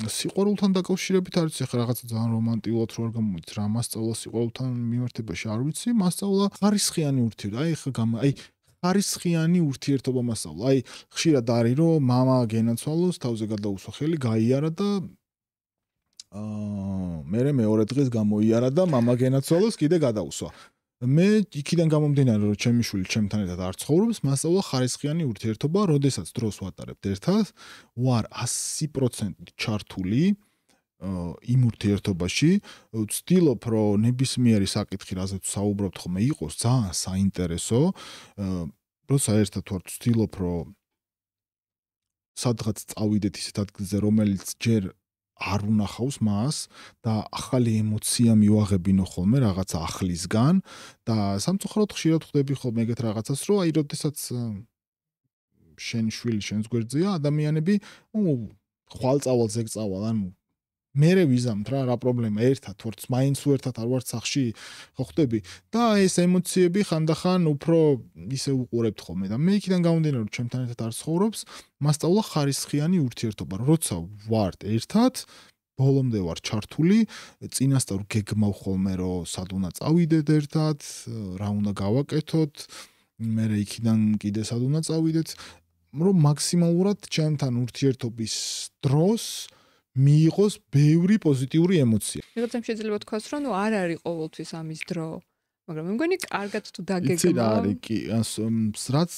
სიყვარულთან დაკავშირებით არის ახლა რაღაცა ძალიან რომანტიულად რო არ გამომდის რა მასწავლა სიყვარულთან მიმართებაში არ ვიცი, მასწავლა ხარისხიანი ურთიერთობა. აი ხარისხიანი ურთიერთობა მასწავლა. აი ხშირად არის რომ მამა გენაცვალოს, თავზე გადაუსვა ხელი, გაიარა და მერე მეორე დღეს გამოიარა და მამა გენაცვალოს, კიდე გადაუსვა. მე იქიდან გამომდინარე რომ ჩემი შვილი ჩემთან ერთად არ ცხოვრობს, მასწავლა ხარისხიანი ურთიერთობა, როდესაც დროს ვატარებთ ერთად, ვარ 100% ჩართული იმ ურთიერთობაში, ვცდილობ რომ ნებისმიერი საკითხი, რაზეც საუბრობთ ხოლმე, იყოს ძალიან საინტერესო, როცა ერთად ვართ, ვცდილობ რომ სადღაც წავიდეთ ისეთ ადგილზე, რომელიც ჯერ არ უნახავს მას და ახალი ემოცია მივაღებინო ხოლმე რაღაცა ახლისგან და სამწუხაროდ ხშირად ხვდები ხოლმე ეგეთ რაღაცას, რომ აი როდესაც შენი შვილი შენს გვერდზეა, ადამიანები ხვალწავალ ზეგწავალ, ანუ მერე ვიზამთ რა პრობლემა ერთად ვართ, მაინც ერთად არ ვართ სახში, ხო ხვდები და ეს ემოციები ხანდახან უფრო ისე უყურებთ ხოლმე და მე იქიდან გამომდინარე რომ ჩემთან ერთად არ ცხოვრობს, მასწავლა ხარისხიანი ურთიერთობა, როცა ვართ ერთად ბოლომდე ვარ ჩართული, წინასწარ გეგმავ ხოლმე რომ სად უნდა წავიდეთ ერთად, რა უნდა გავაკეთოთ, მე იქიდან კიდე სად უნდა წავიდეთ, რომ მაქსიმალურად ჩემთან ურთიერთობის დროს მიიღოს ბევრი პოზიტიური ემოცია. მეგობრებთან შეიძლება თქვას, რომ არ არის ყოველთვის ამის დრო, მაგრამ მე მგონი კარგად თუ დაგეგმა. იცი რა არის კი, რაც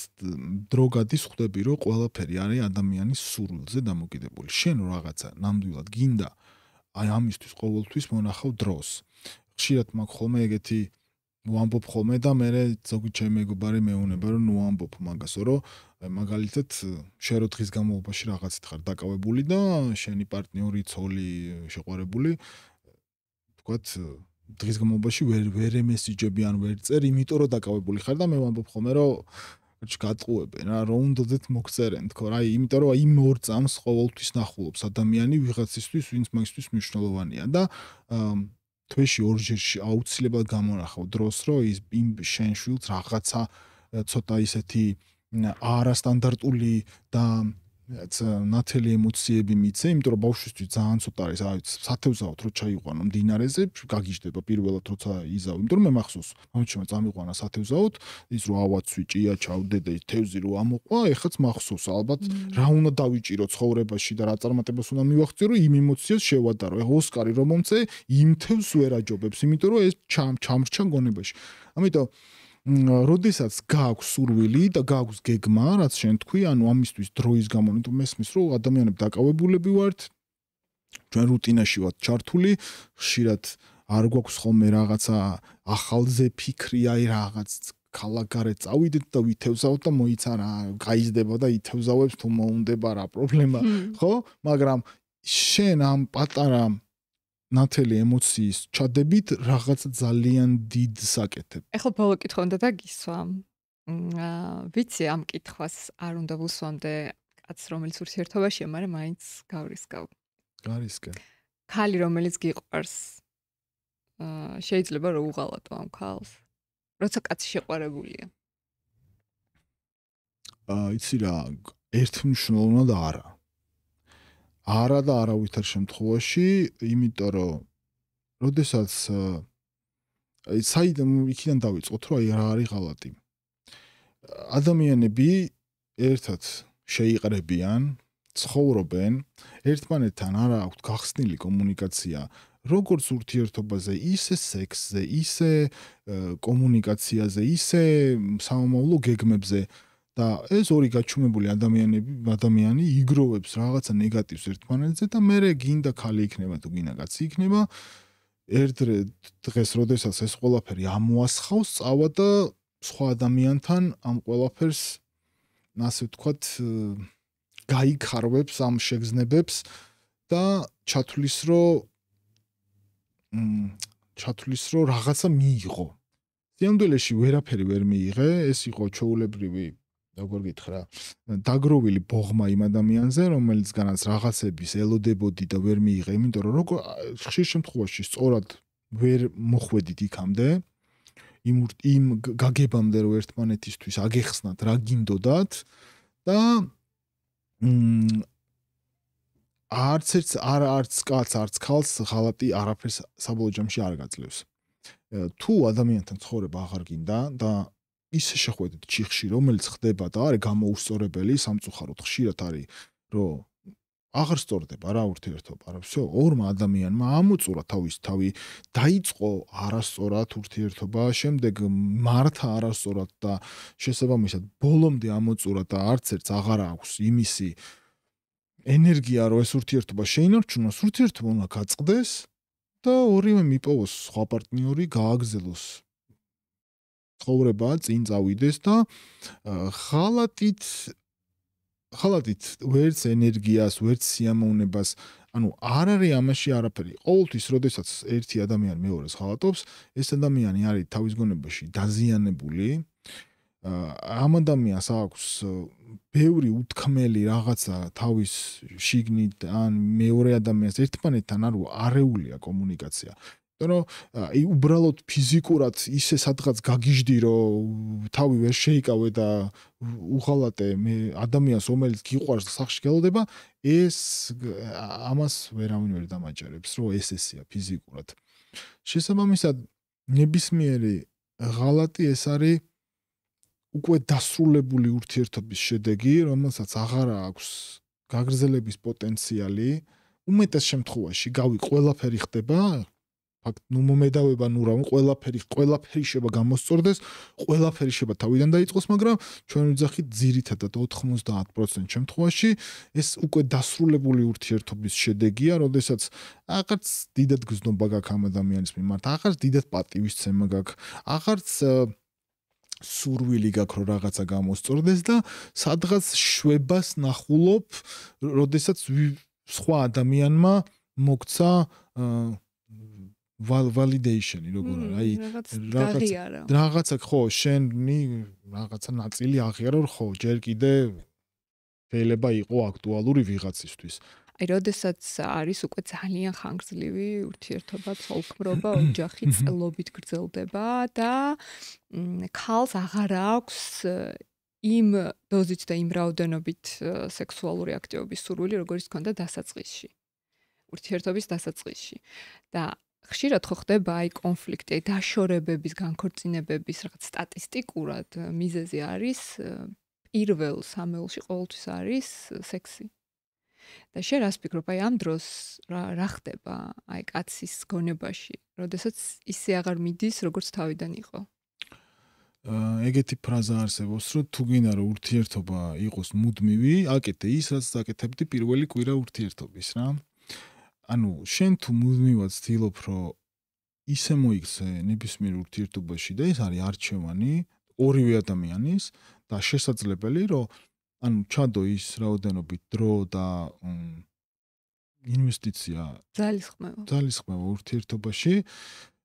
დრო გადის ხვდები, რომ ყველაფერი არის ადამიანის სურვილზე დამოკიდებული. შენ რაღაცა ნამდვილად გინდა, აი ამისთვის ყოველთვის მონახავ დროს. ხშირად მაქვს ხოლმე ეგეთი ვამბობ ხოლმე და მე ზოგი ჩემი მეგობარი მეუნება რომ ნუ ამბობ მაგასო რომ მაგალითად შენ რო დღის განმავლობაში რაღაცით ხარ დაკავებული და შენი პარტნიორი ცოლი შეყვარებული თქვათ დღის განმავლობაში ვერ მესიჯები ან ვერ წერ იმიტომ რომ დაკავებული ხარ და მე ვამბობ ხოლმე რომ გატყუებენ რა რომ უნდათ მოგწერენ თქო რა იმიტომ რომ იმ ორ წამს ყოველთვის ნახულობს ადამიანი ვიღაცისთვის ვინც მაგისთვის მნიშვნელოვანია და თვეში ორჯერში აუცილებლად გამონახავ დროს რომ ის იმ შენ შვილს რაღაცა ცოტა ისეთი არასტანდარტული და ნათელი ემოციები მიცე, იმიტომ რომ ბავშვისთვის ძალიან ცოტა არის, აი სათევზაოდ რო ჩაიყვანო მდინარეზე, გაგიჟდება პირველად როცა იზავ, იმიტომ რომ მე მახსოვს, მამჩემ წამიყვანა სათევზაოდ, ის რო ავაცვი, ჭია ჩავდე და ის თევზი რო ამოყვა, ეხაც მახსოვს ალბათ რა უნდა დავიჭირო ცხოვრებაში და რა წარმატებას უნდა მივახციო, რომ იმ ემოციას შევადარო. ეხა ოსკარი რომ მომწე, იმ თევზს ვერ აჯობებს, იმიტომ რომ ეს ჩამრჩა გონებაში. ამიტომ როდესაც გააქვს სურვილი და გააქვს გეგმა, რაც შენ თქვი, ანუ ამისთვის დროის გამონით მესმის, რომ ადამიანები დაკავებულები ვართ, ჩვენ რუტინაში ვართ ჩართული, ხშირად არ გვაქვს ხოლმე რაღაცა ახალზე ფიქრი, აი რაღაც ქალაქგარეთ წავიდეთ და ვითევზავთ და მოიცა რა, გაიზდება და ითევზავებს თუ მოუნდება რა პრობლემა, ხო? მაგრამ შენ ამ პატარა ნათელი ემოციის ჩადებით რაღაცა ძალიან დიდს აკეთებ. ეხლა ბოლო კითხვა უნდა დაგისვა. ვიცი ამ კითხვას არ უნდა ვუსვამდე კაცს, რომელიც ურთიერთობაშია, მაგრამ მაინც გავრისკავ. გარისკენ. ქალი, რომელიც გიყვარს, შეიძლება რომ უღალატო ამ ქალს, როცა კაცი შეყვარებულია. იცი რა, ერთმნიშვნელოვნად არა. არა და არავითარ შემთხვევაში, იმიტომ რომ როდესაც საიდან იქიდან დავიწყოთ, რომ აი რა არის ღალატი. ადამიანები ერთად შეიყრებიან, ცხოვრობენ, ერთმანეთთან არა აქვთ გახსნილი კომუნიკაცია, როგორც ურთიერთობაზე, ისე სექსზე, ისე კომუნიკაციაზე, ისე სამომავლო გეგმებზე. და ეს ორი გაჩუმებული ადამიანი იგროვებს რაღაცა ნეგატივს ერთმანეთზე და მერე გინდა ქალი იქნება თუ გინდა კაცი იქნება ერთ დღეს როდესაც ეს ყველაფერი ამოასხავს წავა და სხვა ადამიანთან ამ ყველაფერს ასე ვთქვათ გაიქარვებს ამ შეგრძნებებს და ჩათვლის რომ რაღაცა მიიღო. სიამდვილეში ვერაფერი ვერ მიიღე, ეს იყო ჩვეულებრივი როგორ გითხრა, დაგროვილი ბოღმა იმ ადამიანზე, რომელიცგანაც რაღაცების ელოდებოდი და ვერ მიიღე, იმიტომ რომ ხშირ შემთხვევაში სწორად ვერ მოხვედით იქამდე, იმ გაგებამდე რომ ერთმანეთისთვის აგეხსნათ რა გინდოდათ და არც კაცს, არც ქალს ღალატი არაფერს საბოლოო ჯამში არ გაძლევს. თუ ადამიანთან ცხოვრება აღარ გინდა და ისე შეხვედით ჩიხში, რომელიც ხდება და არის გამოუსწორებელი, სამწუხაროდ ხშირად არის, რომ აღარ სწორდება რა ურთიერთობა, რა всё, ორმა ადამიანმა ამოწურა თავის თავი, დაიწყო არასწორად ურთიერთობა, შემდეგ მართა არასწორად და შესაბამისად ბოლომდე ამოწურა და არც ერთს აღარ აქვს იმისი ენერგია, რომ ეს ურთიერთობა შეინარჩუნოს, ურთიერთობა უნდა გაწყდეს და ორივე მიპოვოს სხვა პარტნიორი, გააგზელოს ცხოვრება წინ წავიდეს და ღალატით ვერც ენერგიას, ვერც სიამოვნებას, ანუ არ არის ამაში არაფერი. ყოველთვის, როდესაც ერთი ადამიანი მეორეს ღალატობს, ეს ადამიანი არის თავის გონებაში დაზიანებული. ამ ადამიანს აქვს ბევრი უთქმელი რაღაცა თავის შიგნით ან მეორე ადამიანს ერთმანეთთან არეულია კომუნიკაცია. რომ აი უბრალოდ ფიზიკურად ისე სადღაც გაგიჟდი რომ თავი ვერ შეიკავე და უღალატე მე ადამიანს რომელიც გიყვარს სახში გელოდება ეს ამას ვერავინ ვერ დამაჯერებს რომ ესეა ფიზიკურად შესაბამისად ნებისმიერი ღალატი ეს არის უკვე დასრულებული ურთიერთობის შედეგი რომელსაც აღარ აქვს გაგრძელების პოტენციალი უმეტეს შემთხვევაში გავი ყველაფერი ხდება ფაქტ ნუ მომედავება ნუ რა ყველაფერი შეება გამოსწორდეს ყველაფერი შეება თავიდან დაიწყოს მაგრამ ჩვენ ვიძახით ძირითადად 90% შემთხვევაში ეს უკვე დასრულებული ურთიერთობის შედეგია როდესაც აღარც დიდად გზნობა გაქვს ამ ადამიანის მიმართ აღარც დიდად პატივისცემა გაქვს აღარც სურვილი გაქვს რომ რაღაცა გამოსწორდეს და სადღაც შვებას ნახულობ როდესაც სხვა ადამიანმა მოგცა validation როგორ არის აი რაღაცა ხო შენი რაღაცა ნაწილი აღიარა რომ ხო ჯერ კიდე შეიძლება იყო აქტუალური ვიღაცისთვის აი როდესაც არის უკვე ძალიან ხანგრძლივი ურთიერთობა ცოლქმრობა ოჯახი წლობით გრძელდება და ქალს აღარ აქვს იმ დოზით და იმ რაოდენობით სექსუალური აქტივობის სურვილი როგორიც ჰქონდა დასაწყისში ურთიერთობის დასაწყისში და ხშირად ხო ხდება აი კონფლიქტი, დაშორებების, განქორწინებების რაღაც სტატისტიკურად მიზეზი არის პირველ სამეულში ყოველთვის არის სექსი. და შენ რას ფიქრობ, აი ამ დროს რა ხდება აი კაცის გონებაში, როდესაც ისე აღარ მიდის, როგორც თავიდან იყო? ეგეთი ფრაზა არსებობს, რომ თუ გინდა რომ ურთიერთობა იყოს მუდმივი, აკეთე ის, რაც აკეთებდი პირველი კვირა ურთიერთობის, რა. ანუ შენ თუ მუდმივად ცდილობ რომ ისე მოიქცე ნებისმიერ ურთიერთობაში და ეს არის არჩევანი ორივე ადამიანის და შესაძლებელი რომ ანუ ჩადო ის რაოდენობით დრო და ინვესტიცია ძალისხმევა ურთიერთობაში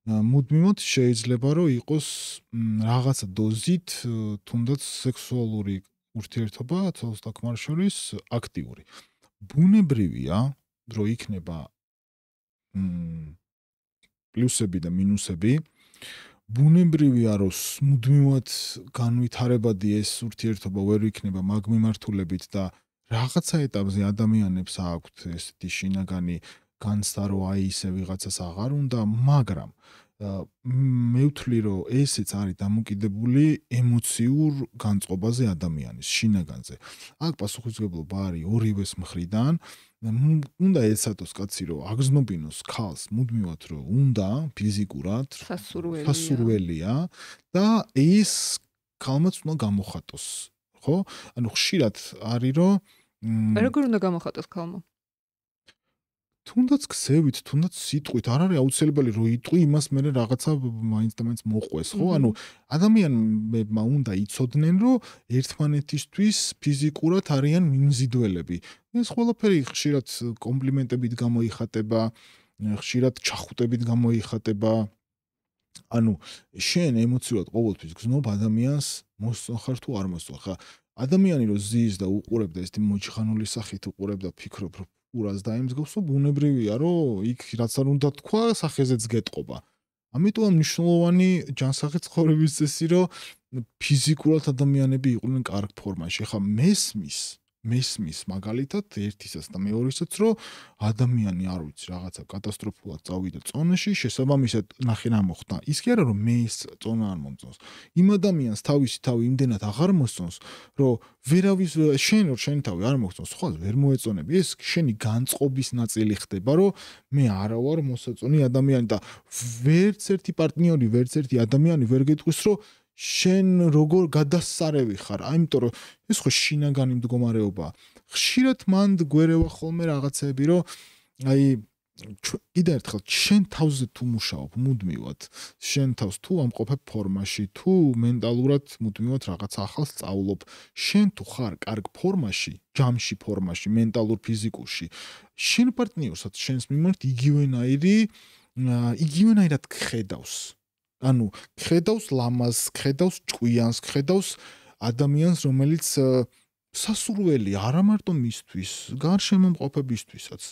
მუდმივად შეიძლება რომ იყოს რაღაცა დოზით თუნდაც სექსუალური ურთიერთობა ცოლს და ქმარს შორის აქტიური ბუნებრივია რო იქნება პლუსები და მინუსები ბუნებრივია რომ მუდმივად განვითარებადი ეს ურთიერთობა ვერ იქნება მაგ მიმართულებით და რაღაცა ეტაპზე ადამიანებს აქვთ ესეთი შინაგანი განცდა რომ აი ისე ვიღაცას აღარ უნდა მაგრამ მე ვთვლი რომ ესეც არის დამოკიდებული ემოციურ განწყობაზე ადამიანის შინაგანზე აქ პასუხისმგებლობა არის ორივეს მხრიდან უნდა ეცადოს კაცი რომ აგზნობინოს ქალს მუდმივად რომ უნდა ფიზიკურად სასურველია და ის ქალმაც უნდა გამოხატოს ხო ანუ ხშირად არის რომ როგორ უნდა გამოხატოს ქალმა თუნდაც ქსევით, თუნდაც სიტყვით, არ არის აუცილებელი რომ იტყვი იმას მე რაღაცა მაინც და მაინც მოყვეს, ხო? ანუ ადამიანებმა უნდა იცოდნენ, რომ ერთმანეთისთვის ფიზიკურად არიან მიმზიდველები. ეს ყველაფერი ხშირად კომპლიმენტებით გამოიხატება, ხშირად ჩახუტებით გამოიხატება. ანუ შენ ემოციურად ყოველთვის გზნობ ადამიანს მოსწონ ხარ თუ არ მოსწონ ხარ. ადამიანი რომ ზის და უყურებდა ეს მოჩხანული სახით უყურებდა ფიქრობ რომ ურას დაიმსგავსო ბუნებრივია რომ იქ რაც არ უნდა თქვა სახეზეც გეტყობა. ამიტომ მნიშვნელოვანი ჯანსაღი ცხოვრების წესი რომ ფიზიკურად ადამიანები იყვნენ კარგ ფორმაში. ხა მესმის მაგალითად ერთისაც და მეორესაც რომ ადამიანი არ ვიცი რაღაცა კატასტროფულად წავიდა წონაში შესაბამისად ნახე რა მოხდა. ის კი არა რომ მე ეს წონა არ მომწონს. იმ ადამიანს თავისი თავი იმდენად აღარ მოსწონს რომ ვერავის შენი თავი არ მოგწონს სხვა ვერ მოეწონები ეს შენი განწყობის ნაწილი ხდება რომ მე არა ვარ მოსაწონი ადამიანი და ვერც ერთი პარტნიორი ვერც ერთი ადამიანი ვერ გეტყვის რომ შენ როგორ გადასარევი ხარ აიმიტომ რომ ეს ხო შინაგანი მდგომარეობაა ხშირად მან გვერევა ხოლმე რაღაცები რომ აი კიდე ერთხელ შენ თავზე თუ მუშაობ მუდმივად შენ თავს თუ ამყოფებ ფორმაში თუ მენტალურად მუდმივად რაღაც ახალს სწავლობ შენ თუ ხარ კარგ ფორმაში ჯამში ფორმაში მენტალურ ფიზიკურში შენ პარტნიორსაც შენს მიმართ იგივენაირად ხედავს ანუ ხედავს ლამაზს ხედავს ჭკვიანს ხედავს ადამიანს რომელიც სასურველი არა მარტო მისთვის გარშემო მყოფებისთვისაც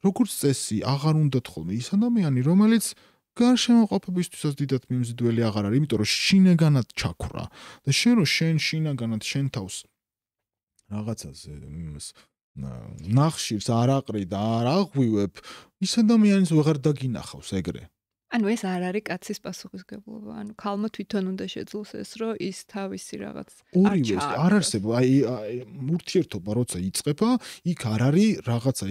როგორც წესი აღარ უნდათ ხოლმე ის ადამიანი რომელიც გარშემოყოფებისთვისაც დიდად მიმზიდველი აღარ არის, იმიტომ რომ შინაგანად ჩაქვრა და შენ რო შინაგანად შენ თავს რაღაცაზე იმას ნახშირს არ აყრი და არ აღვივებ, ის ადამიანის ვეღარ დაგინახავს ეგრე. ანუ ეს არ არის კაცის პასუხისმგებლობა. ანუ ქალმა თვითონ უნდა შეძლოს ეს, რომ ის თავისი რაღაც ორივე არ არსებობს. აი ურთიერთობა როცა იწყება, იქ არ არის რაღაცა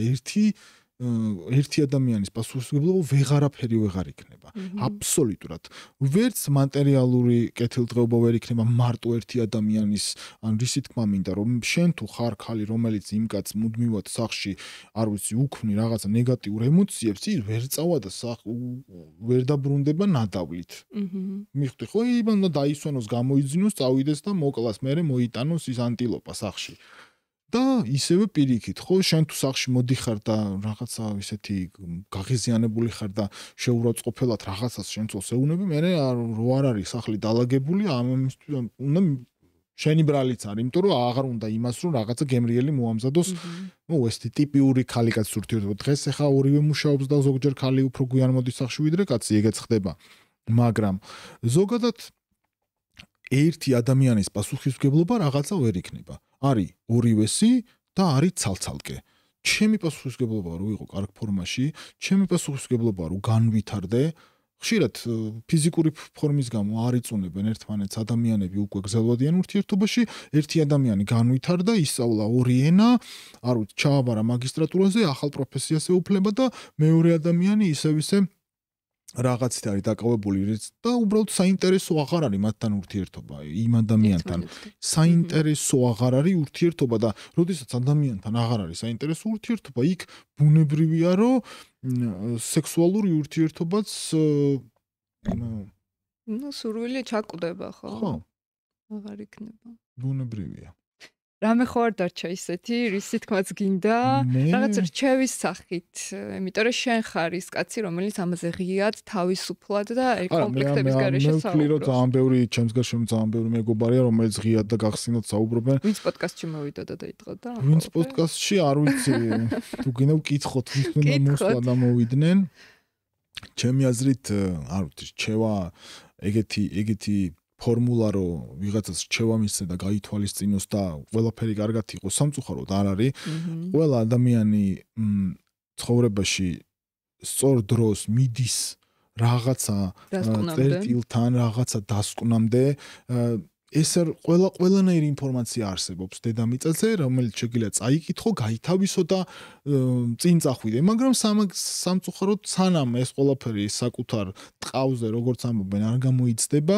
ერთი ადამიანის პასუხისმგებლობა ვეღარაფერი ვეღარ იქნება. აბსოლუტურად. ვერც მატერიალური კეთილდღეობა ვერ იქნება მარტო ერთი ადამიანის, ან რისი თქმა მინდა, რომ შენ თუ ხარ ხალი, რომელიც იმ კაცს მუდმივად სახში, არ ვიცი, უქმნი რაღაცა ნეგატიურ ემოციებს, ის ვერ წავა და ვერ დაბრუნდება ნადავლით. მიხვდი ხო, იმან და დაისვენოს, გამოიძინოს, წავიდეს და მოკლას, მერე მოიტანოს ის ანტილოპა სახში. და ისევე პირიქით, ხო, შენ თუ სახში მოდიხარ და რაღაცა ისეთი გაღიზიანებული ხარ და შეურაცხყოფელად რაღაცას შენ წელს ეუნები, მერე რო არ არის სახლი დალაგებული, ამისთვის უნდა შენი ბრალიც არის, იმიტომ რომ აღარ უნდა იმას, რომ რაღაცა გემრიელი მოამზადოს. ეს ტიპიური ქალი-კაცის ურთიერთობა. დღეს ახლა ორივე მუშაობს და ზოგჯერ ქალი უფრო გვიან მოდის სახში ვიდრე კაცი, ეგეც ხდება. მაგრამ ზოგადად ერთი ადამიანის პასუხისმგებლობა რაღაცა ვერ იქნება. არის ორივესი და არის ცალ-ცალკე. ჩემი პასუხისმგებლობა რო იყო კარგ ფორმაში, ჩემი პასუხისმგებლობა რო განვითარდე, ხშირად ფიზიკური ფორმის გამო არ იწუნებენ ერთმანეთს ადამიანები უკვე გრძელვადიან ურთიერთობაში, ერთი ადამიანი განვითარდა, ისწავლა ორი ენა, არ ვიცი, ჩააბარა მაგისტრატურაზე, ახალ პროფესიას ეუფლება და მეორე ადამიანი ისევ რაღაცით არის დაკავებული და უბრალოდ საინტერესო აღარ არის მათთან ურთიერთობა იმ ადამიანთან. საინტერესო აღარ არის ურთიერთობა და როდესაც ადამიანთან აღარ არის საინტერესო ურთიერთობა, იქ ბუნებრივია, რომ სექსუალური ურთიერთობაც სურვილი ჩაკვდება, ხო? ხო. აღარ იქნება. ბუნებრივია. რამე ხო არ დარჩა ისეთი, რისი თქმაც გინდა, რაღაც რჩევის სახით, იმიტომ რომ შენ ხარ ის კაცი, რომელიც ამაზე ღიად, თავისუფლად და კომპლექტების გარეშე საუბრობს. მე ვთვლი, რომ ძალიან ბევრი ჩემს გარშემო ძალიან ბევრი მეგობარია, რომელიც ღიად და გახსნილად საუბრობენ. ვინც პოდკასტში მოვიდა და დაიწყოდა? ვინც პოდკასტში არ ვიცი, თუ გინდა ვკითხოთ, ვის უნდა მოსვლა და მოვიდნენ. ჩემი აზრით, არ ვიცი, რჩევა ეგეთი ფორმულა რო ვიღაცას რჩევა მისცე და გაითვალისწინოს და ყველაფერი კარგად იყოს სამწუხაროდ არ არის. ყველა ადამიანი ცხოვრებაში სწორ დროს მიდის რაღაცა წერტილთან, რაღაცა დასკვნამდე. ეს ყველანაირი ინფორმაცია არსებობს დედამიწაზე, რომელიც შეგიძლია წაიკითხო, გაითავისო და წინ წახვიდე. მაგრამ სამწუხაროდ სანამ ეს ყველაფერი საკუთარ ტყავზე, როგორც ამბობენ, არ გამოიცდება,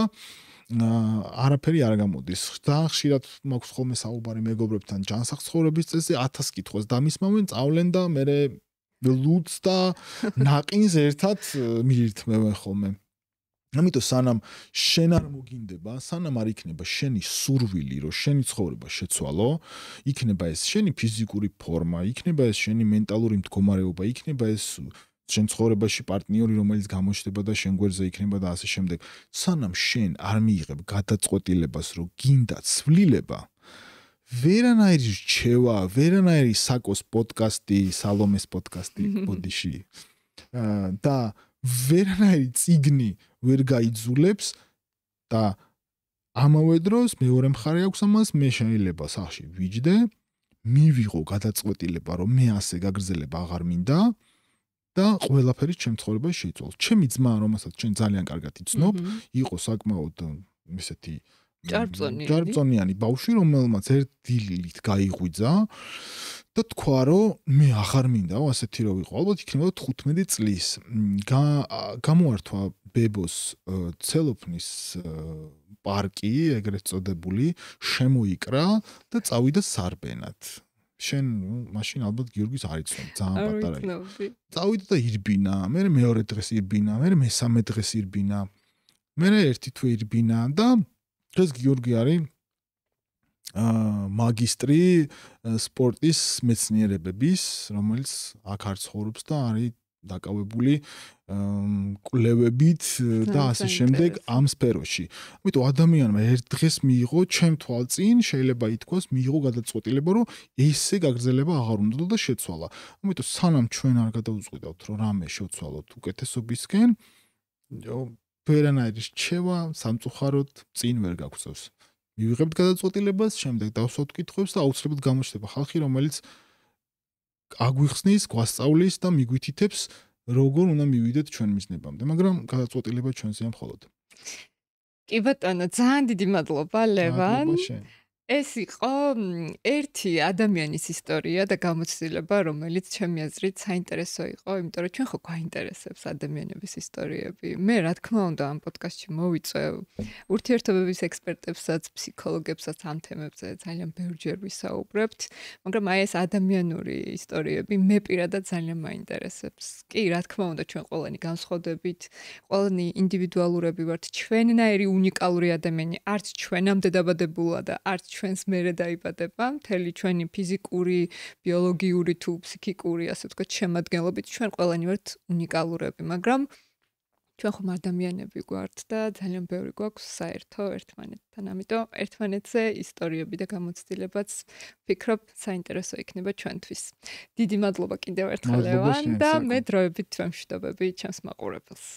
არაფერი არ გამოდის. და ხშირად მაქვს ხოლმე საუბარი მეგობრებთან ჯანსაღ ცხოვრების წესზე 1000 კითხვას დამისმავენ, წავლენ და მე ლუდს და ნაყინს ერთად მიირთმევენ ხოლმე. ამიტომ სანამ შენ არ მოგინდება, სანამ არ იქნება შენი სურვილი, რომ შენი ცხოვრება შეცვალო, იქნება ეს შენი ფიზიკური ფორმა, იქნება ეს შენი მენტალური მდგომარეობა, იქნება ეს შენ ცხოვრებაში პარტნიორი, რომელიც გამოჩნდება და შენ გვერდზე იქნება და ასე შემდეგ. სანამ შენ არ მიიღებ გადაწყვეტილებას, რომ გინდა ცვლილება, ვერანაირი რჩევა, ვერანაირი საკოს პოდკასტი, სალომეს პოდკასტი ბოდიში და ვერანაირი წიგნი ვერ გაიძულებს და ამავე დროს მეორე მხარე აქვს ამას, მე შეიძლება სახში ვიჯდე, მივიღო გადაწყვეტილება, რომ მე ასე გაგრძელება აღარ მინდა. და ყველაფერი ჩემ ცხოვრებაში შეიცვალოს. ჩემი ძმა, რომელსაც ჩვენ ძალიან კარგად იცნობ, იყო საკმაოდ ესეთი ჭარბწონიანი ბავშვი, რომელმაც ერთ დილით გაიღვიძა და თქვა, რომ მე აღარ მინდა ასეთი რო ვიყო. ალბათ იქნება 15 წლის. გამოართვა ბებოს ცელოფნის პარკი, ეგრეთ წოდებული, შემოიკრა და წავიდა სარბენად. შენ მაშინ ალბათ გიორგის არ იცნობ, ძალიან პატარა იყო. წავიდა და ირბინა, მე მეორე დღეს ირბინა, მე მესამე დღეს ირბინა. მე ერთი თვე ირბინა და დღეს გიორგი არის მაგისტრი სპორტის მეცნიერებების, რომელიც აქ არ ცხოვრობს და არის დაკავებული კვლევებით და ასე შემდეგ ამ სფეროში. ამიტომ ადამიანმა ერთ დღეს მიიღო ჩემ თვალწინ, შეიძლება ითქვას, მიიღო გადაწყვეტილება, რომ ესე გაგრძელება აღარ უნდა და შეცვალა. ამიტომ სანამ ჩვენ არ გადავწყვიტავთ, რომ რამე შევცვალოთ უკეთესობისკენ, ვერანაირი რჩევა სამწუხაროდ წინ ვერ გაგწევს. მივიღებთ გადაწყვეტილებას, შემდეგ დავსვათ კითხვებს და აუცილებლად გამოჩნდება ხალხი, რომელიც აგვიხსნის, გვასწავლის და მიგვითითებს, როგორ უნდა მივიდეთ ჩვენ მიზნებამდე, მაგრამ გადაწყვეტილება ჩვენზეა მხოლოდ. კი ბატონო, ძალიან დიდი მადლობა ლევან. მადლობა შენ. ეს იყო ერთი ადამიანის ისტორია და გამოცდილება, რომელიც ჩემი აზრით საინტერესო იყო, იმიტომ რომ ჩვენ ხო გვაინტერესებს ადამიანების ისტორიები. მე რა თქმა უნდა ამ პოდკასტში მოვიწევ ურთიერთობების ექსპერტებსაც, ფსიქოლოგებსაც ამ თემებზე ძალიან ბევრჯერ ვისაუბრებთ, მაგრამ აი ეს ადამიანური ისტორიები მე პირადად ძალიან მაინტერესებს. კი, რა თქმა უნდა, ჩვენ ყველანი განსხვავდებით, ყველანი ინდივიდუალურები ვართ, ჩვენნაირი უნიკალური ადამიანი, არც ჩვენამდე დაბადებულა და არც ჩვენს მერე დაიბადება, მთელი ჩვენი ფიზიკური, ბიოლოგიური თუ ფსიქიკური, ასე ვთქვათ, შემადგენლობით ჩვენ ყველანი ვართ უნიკალურები, მაგრამ ჩვენ ხომ ადამიანები გვართ და ძალიან ბევრი გვაქვს საერთო ერთმანეთთან. ამიტომ ერთმანეთზე ისტორიები და გამოცდილებაც ვფიქრობ საინტერესო იქნება ჩვენთვის. დიდი მადლობა კიდევ ერთხელ ლევან და მე დროებით ვემშვიდობები ჩემს მაყურებელს.